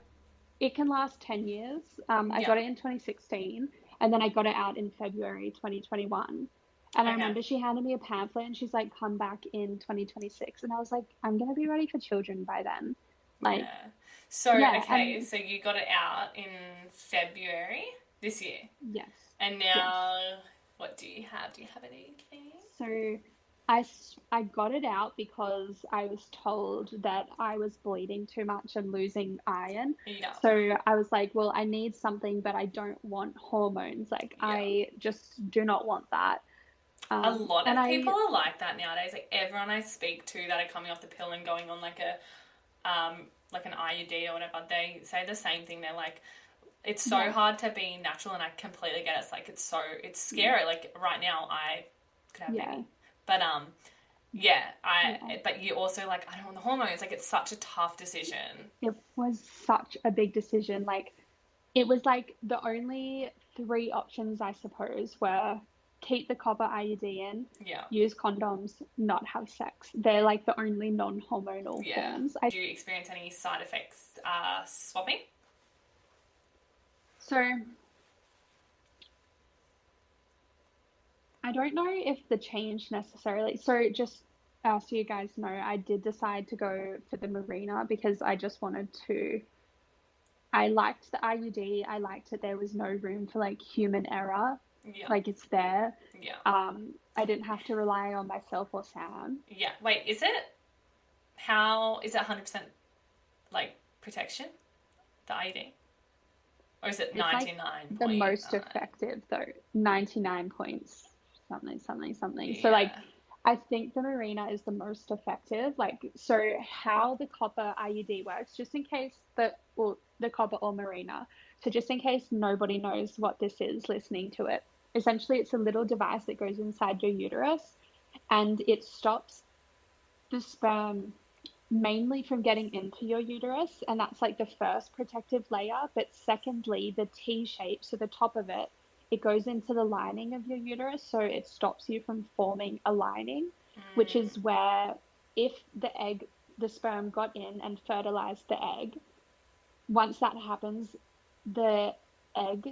it can last 10 years. I Yeah. got it in 2016 and then I got it out in February 2021. And I Okay. remember she handed me a pamphlet and she's like, come back in 2026. And I was like, I'm going to be ready for children by then. Like, Yeah. So yeah. okay, And so you got it out in February this year, yes, and yes. now what do you have? Do you have anything? So I got it out because I was told that I was bleeding too much and losing iron. Yeah. So I was like, well, I need something, but I don't want hormones. Like, Yeah. I just do not want that. A lot And of people I, are like that nowadays. Like everyone I speak to that are coming off the pill and going on like an IUD or whatever, they say the same thing. They're like, it's so yeah, hard to be natural, and I completely get it. It's like it's scary. Like right now, I could have a yeah, baby, but yeah, yeah. but you also like I don't want the hormones. Like it's such a tough decision. It was such a big decision. Like, it was like the only three options, I suppose, were keep the copper IUD in, Yeah, use condoms, not have sex. They're like the only non-hormonal yeah. forms. Do you experience any side effects swapping? So I don't know if the change necessarily. So just so you guys know, I did decide to go for the Mirena because I just wanted to I liked the IUD. I liked that there was no room for like human error. Yeah. Like it's there. Yeah. I didn't have to rely on myself or Sam. Yeah. Wait, is it how is it 100% like protection? The IUD? Or is it It's like the most 99.9? effective though, 99 points, something, something, something. So like, Yeah. I think the Mirena is the most effective. Like, so how the copper IUD works, just in case the copper or Mirena. So just in case nobody knows what this is listening to it, essentially it's a little device that goes inside your uterus and it stops the sperm mainly from getting into your uterus, and that's like the first protective layer. But secondly, the T shape, so the top of it, it goes into the lining of your uterus, so it stops you from forming a lining, which is where if the sperm got in and fertilized the egg, once that happens, the egg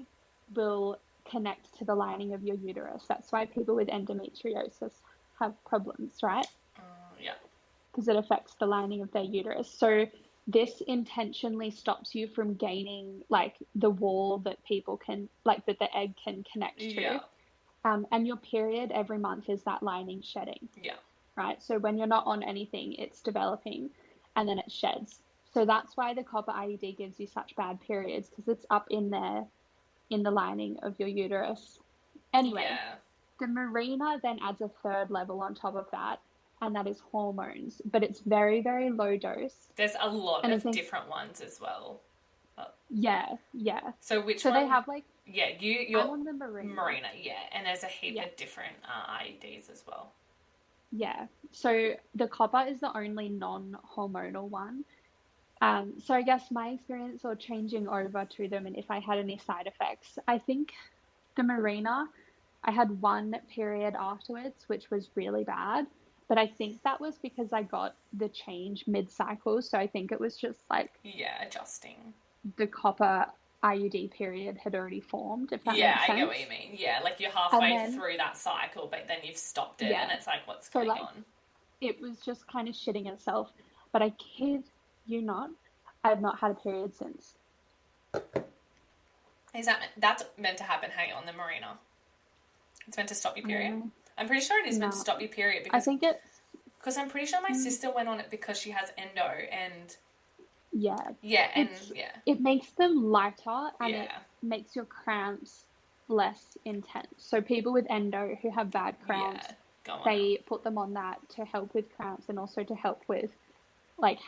will connect to the lining of your uterus. That's why people with endometriosis have problems, right? Yeah. Because it affects the lining of their uterus. So this intentionally stops you from gaining like the wall that people can like that the egg can connect to. Yeah. And your period every month is that lining shedding, Yeah. right? So when you're not on anything, it's developing and then it sheds. So that's why the copper IUD gives you such bad periods because it's up in there in the lining of your uterus. Anyway, Yeah. the Mirena then adds a third level on top of that, and that is hormones, but it's very, very low dose. There's a lot And I of think, different ones as well. Uh, yeah, yeah. So which So they one? have like, Yeah, I'm you're on the Mirena. Marina, yeah, and there's a heap Yeah, of different IEDs as well. yeah. So the copper is the only non-hormonal one. So I guess my experience or changing over to them and if I had any side effects, I think the Mirena, I had one period afterwards, which was really bad. But I think that was because I got the change mid-cycle. So I think it was just like Yeah, adjusting. the copper IUD period had already formed, if that Yeah, makes I get what you sense. mean. Yeah, like you're And halfway then, through that cycle, but then you've stopped it, and yeah, it's like, what's so going like on? it was just kind of shitting itself. But I kid you not, I have not had a period since. Is that's meant to happen? Hey, on the Marina, it's meant to stop your period. Mm, I'm pretty sure it is meant to no, stop your period I because think it's, I'm pretty sure my mm, sister went on it because she has endo and yeah, yeah, and it's, yeah, it makes them lighter and it yeah, makes your cramps less intense. So people with endo who have bad yeah, cramps, go on. they put them on that to help with cramps and also to help with like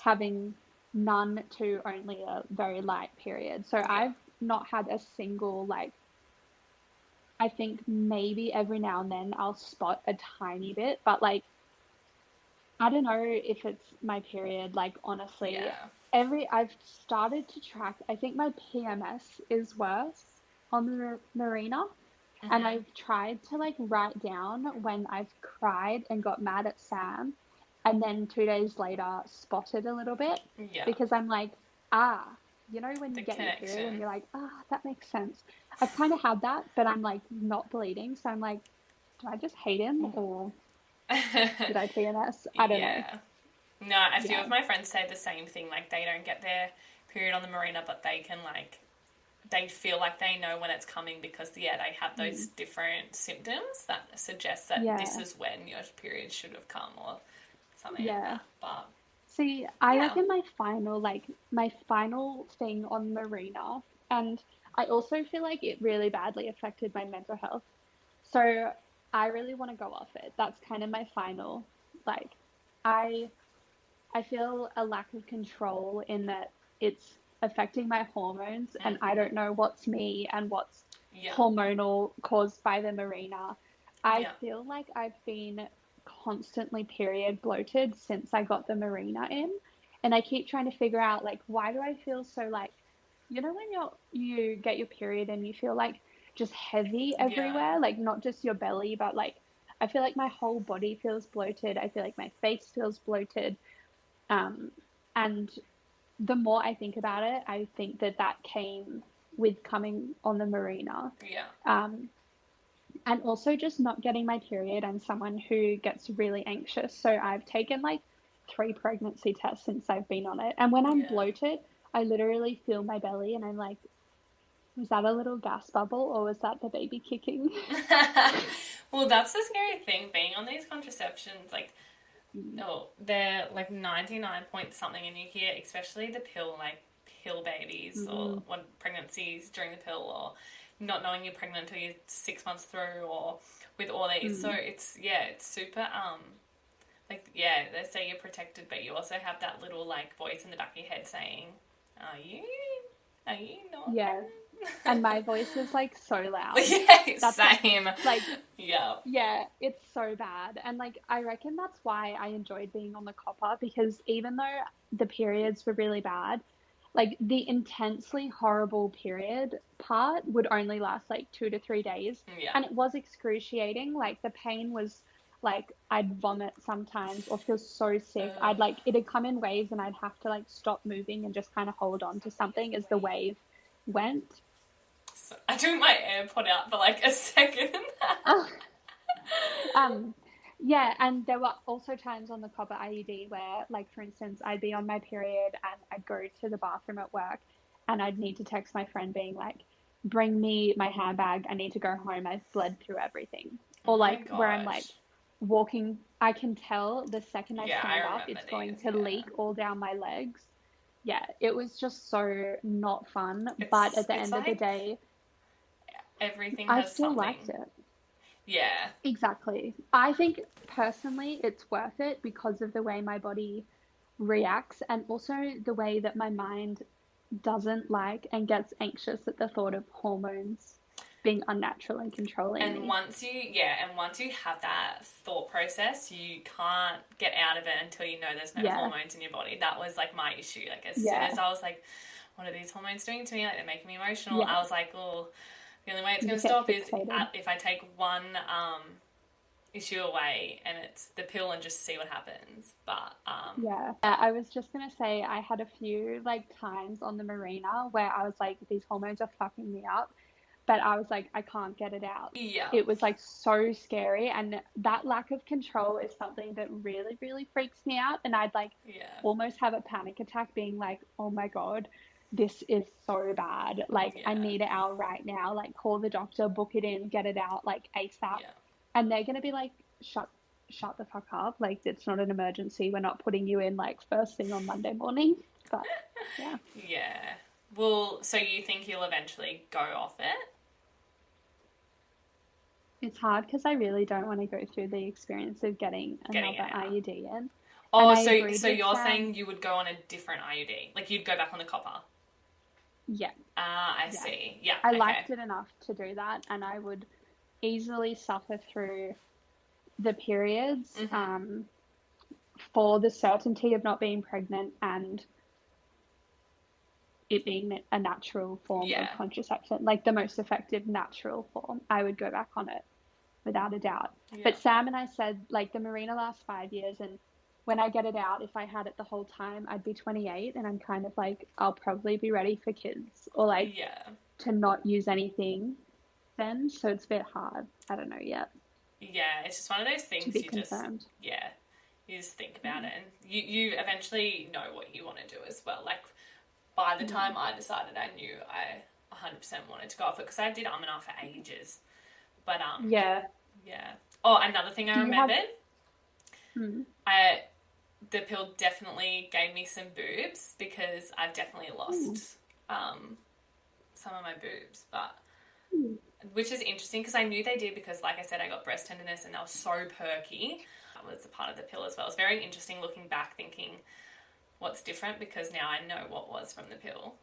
having none to only a very light period. So Yeah, I've not had a single like I think maybe every now and then I'll spot a tiny bit, but like I don't know if it's my period, like honestly, yeah, I've started to track, I think my PMS is worse on the Marina. And mm-hmm. I've tried to like write down when I've cried and got mad at Sam and then 2 days later spotted a little bit Yeah, because I'm like, ah, you know, when the you get your period and connection. you're like, ah, that makes sense. I've kind of had that, but I'm like not bleeding. So I'm like, do I just hate him or did I PMS? I don't know. Yeah. No, a few of Yeah. my friends say the same thing. Like they don't get their period on the Marina, but they can like they feel like they know when it's coming because yeah, they have those Mm. different symptoms that suggest that this Yeah. is when your period should have come or something like Yeah. that. But See, I yeah, reckon my final thing on Marina, and I also feel like it really badly affected my mental health. So I really want to go off it. That's kind of my final, like, I I feel a lack of control in that it's affecting my hormones, and I don't know what's me and what's yeah, hormonal caused by the Mirena. I yeah, feel like I've been constantly period bloated since I got the Mirena in, and I keep trying to figure out like why do I feel so like, you know, when you get your period and you feel like just heavy yeah, everywhere, like not just your belly, but like I feel like my whole body feels bloated. I feel like my face feels bloated. Um, and the more I think about it, I think that that came with coming on the Marina. yeah, Um, and also just not getting my period. I'm someone who gets really anxious. So I've taken like 3 pregnancy tests since I've been on it. And when I'm yeah, bloated, I literally feel my belly and I'm like, was that a little gas bubble or was that the baby kicking? Well, that's the scary thing, being on these contraceptions, like, Mm, oh, they're like 99 point something, and you hear, especially the pill, like pill babies or mm, what pregnancies during the pill, or not knowing you're pregnant until you're 6 months through, or with all these. So mm. it's super, like, yeah, they say you're protected, but you also have that little like voice in the back of your head saying, are you, are you not Yeah. And pregnant? my voice is like so loud. Yeah, That's same. like, Yeah. yeah, it's so bad. And like, I reckon that's why I enjoyed being on the copper because even though the periods were really bad, like the intensely horrible period part would only last like 2 to 3 days. Yeah. And it was excruciating. Like the pain was like I'd vomit sometimes or feel so sick. I'd Uh, like it'd come in waves and I'd have to like stop moving and just kind of hold on to something as the wave went. so I took my AirPod out for like a second. Um, yeah, and there were also times on the Copper IUD where, like, for instance, I'd be on my period and I'd go to the bathroom at work and I'd need to text my friend being like, bring me my handbag, I need to go home, I've bled through everything. Oh Or my like where I'm like gosh. walking, I can tell the second I Yeah, I stand up, remember it's going these. to Yeah, leak all down my legs. Yeah, it was just so not fun, but it's at the it's end of the like day, everything I has still something. liked it. Yeah, Exactly. I think personally it's worth it because of the way my body reacts and also the way that my mind doesn't like and gets anxious at the thought of hormones being unnatural and controlling and me. once you have that thought process, you can't get out of it until you know there's no Yeah, hormones in your body. That was like my issue. Like as soon yeah, as I was like, what are these hormones doing to me? Like they're making me emotional. yeah. I was like, oh, the only way it's You going to just get stop is fixated. if I take one issue away and it's the pill and just see what happens. But Yeah. I was just gonna say I had a few like times on the marina where I was like, these hormones are fucking me up, but I was like, I can't get it out. yeah, It was like so scary, and that lack of control is something that really, really freaks me out. And I'd like yeah, almost have a panic attack, being like, oh my God, this is so bad. Like, I yeah, need it out right now. Like, call the doctor, book it in, get it out like ASAP. yeah. And they're gonna be like, shut the fuck up. Like, it's not an emergency. We're not putting you in like first thing on Monday morning. But yeah, Yeah. Well, so you think you'll eventually go off it? it's hard because I really don't want to go through the experience of getting Getting another it out. IUD in. And Oh, I so agreed so with you're Sam. saying you would go on a different IUD? Like you'd go back on the copper? Yeah, Ah, I yeah. see. Yeah, I okay. liked it enough to do that, and I would easily suffer through the periods Mhm. for the certainty of not being pregnant and it being a natural form of Yeah. contraception, like the most effective natural form. I would go back on it without a doubt. Yeah. But Sam and I said, like, the Mirena lasts 5 years, and when I get it out, if I had it the whole time, I'd be 28, and I'm kind of like, I'll probably be ready for kids or like Yeah. to not use anything then. So it's a bit hard. I don't know yet. Yeah, it's just one of those To things be you just confirmed. yeah, you just think about Mm, it and you eventually know what you want to do as well. Like by the mm. time I decided I knew I 100% wanted to go off it because I did and ah for ages. But Yeah. yeah. Oh, another thing I Do you have? remembered, Mm, I the pill definitely gave me some boobs because I've definitely mm, lost some of my boobs, but mm, which is interesting because I knew they did because, like I said, I got breast tenderness and they were so perky. That was a part of the pill as well. It's very interesting looking back, thinking what's different because now I know what was from the pill.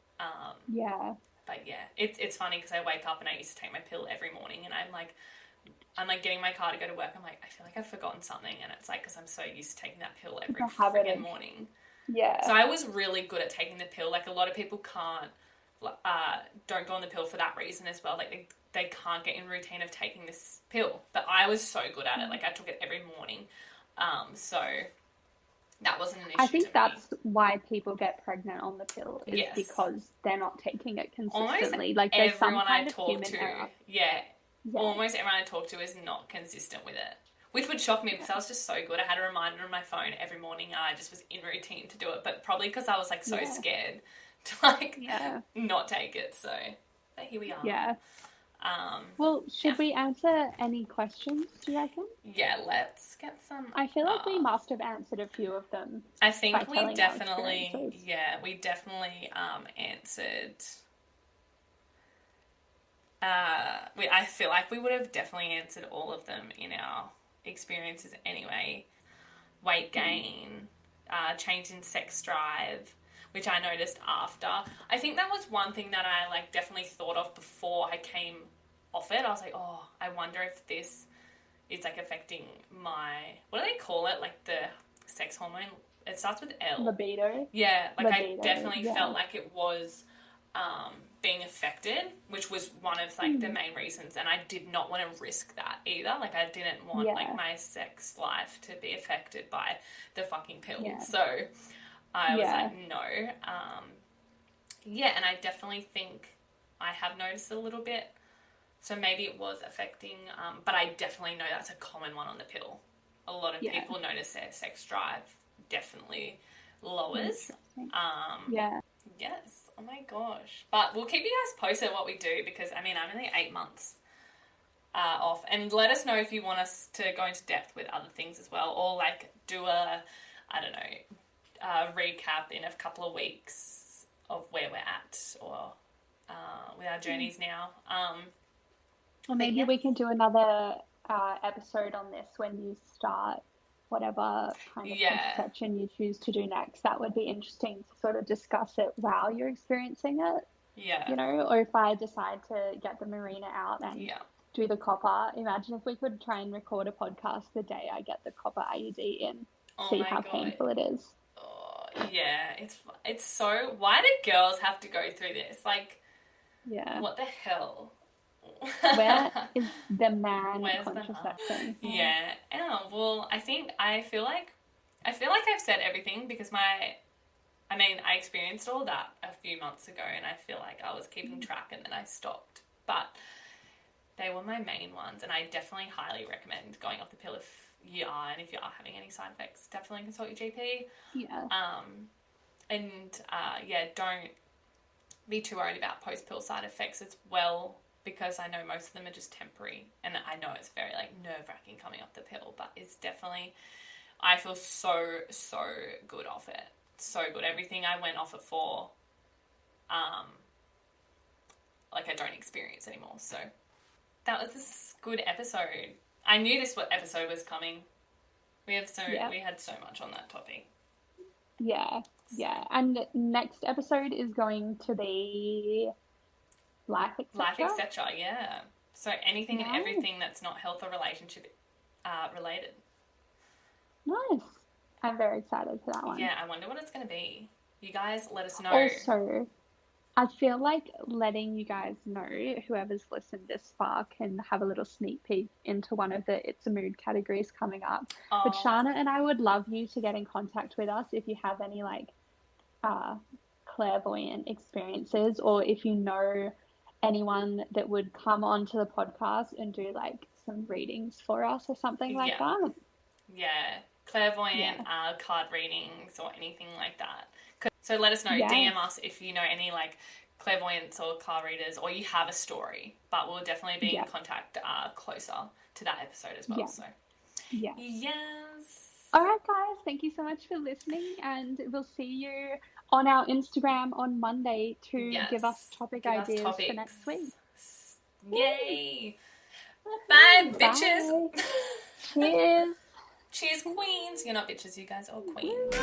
yeah. But yeah, it's funny because I wake up and I used to take my pill every morning, and I'm like getting my car to go to work. I'm like, I feel like I've forgotten something, and it's like because I'm so used to taking that pill every The habit friggin' of, morning. So yeah. I was really good at taking the pill. Like a lot of people can't, don't go on the pill for that reason as well. Like they can't get in routine of taking this pill. But I was so good at it. Like I took it every morning. So that wasn't an I issue to think me. that's why people get pregnant on the pill is Yes. because they're not taking it Almost consistently. Like there's some everyone I kind of talk human to, error. yeah, Yeah, almost everyone I talk to is not consistent with it. Which would shock me because I yeah, was just so good. I had a reminder on my phone every morning. I just was in routine to do it. But probably because I was like so yeah. scared to like not take it. So, but here we are. Yeah. Well, should we answer any questions, do you reckon? Yeah, let's get some. I feel like we must have answered a few of them. I think we definitely, answered. I feel like we would have definitely answered all of them in our experiences anyway. Weight gain, change in sex drive, which I noticed after. I think that was one thing that I like definitely thought of before I came off it. I was like, oh, I wonder if this is like affecting my, what do they call it? Like the sex hormone. It starts with L. Libido. Yeah, like Libido, I definitely felt like it was being affected, which was one of like the main reasons, and I did not want to risk that either. Like I didn't want like my sex life to be affected by the fucking pill. So I was like, no. And I definitely think I have noticed a little bit. So maybe it was affecting, but I definitely know that's a common one on the pill. A lot of people notice their sex drive definitely lowers. Yes. Oh my gosh. But we'll keep you guys posted what we do, because I mean, I'm only 8 months off, and let us know if you want us to go into depth with other things as well, or like do a, I don't know, recap in a couple of weeks of where we're at, or with our journeys now. Or maybe we can do another episode on this when you start whatever kind of contraception you choose to do next. That would be interesting to sort of discuss it while you're experiencing it. Yeah. You know, or if I decide to get the Mirena out and do the copper, imagine if we could try and record a podcast the day I get the Copper IUD in. See how painful it is. Oh, yeah. It's so... Why do girls have to go through this? Like, what the hell? Where is the man contraception? Yeah. Oh, well, I feel like I've said everything, because I experienced all that a few months ago, and I feel like I was keeping track and then I stopped. But they were my main ones, and I definitely highly recommend going off the pill if you are, and if you are having any side effects, definitely consult your GP. Yeah. Don't be too worried about post-pill side effects as well, because I know most of them are just temporary, and I know it's very like nerve-wracking coming off the pill, but it's definitely, I feel so good off it. So good. Everything I went off it for, like I don't experience anymore. So that was a good episode. I knew this episode was coming. We had so much on that topic. Yeah. And next episode is going to be life, etc. Life, etc. Yeah. So anything and everything that's not health or relationship related. Nice. I'm very excited for that one. Yeah, I wonder what it's going to be. You guys let us know. Also, I feel like letting you guys know, whoever's listened this far can have a little sneak peek into one of the It's a Mood categories coming up. Oh. But Sharna and I would love you to get in contact with us if you have any like clairvoyant experiences, or if you know anyone that would come onto the podcast and do like some readings for us or something like that. Yeah. Clairvoyant, card readings, or anything like that. So let us know. DM us if you know any like clairvoyants or card readers, or you have a story. But we'll definitely be in contact closer to that episode as well. So yes. All right, guys. Thank you so much for listening, and we'll see you on our Instagram on Monday to give us topic ideas for next week. Yay! Bye, bitches. Cheers. Cheers, queens. You're not bitches, you guys are queens.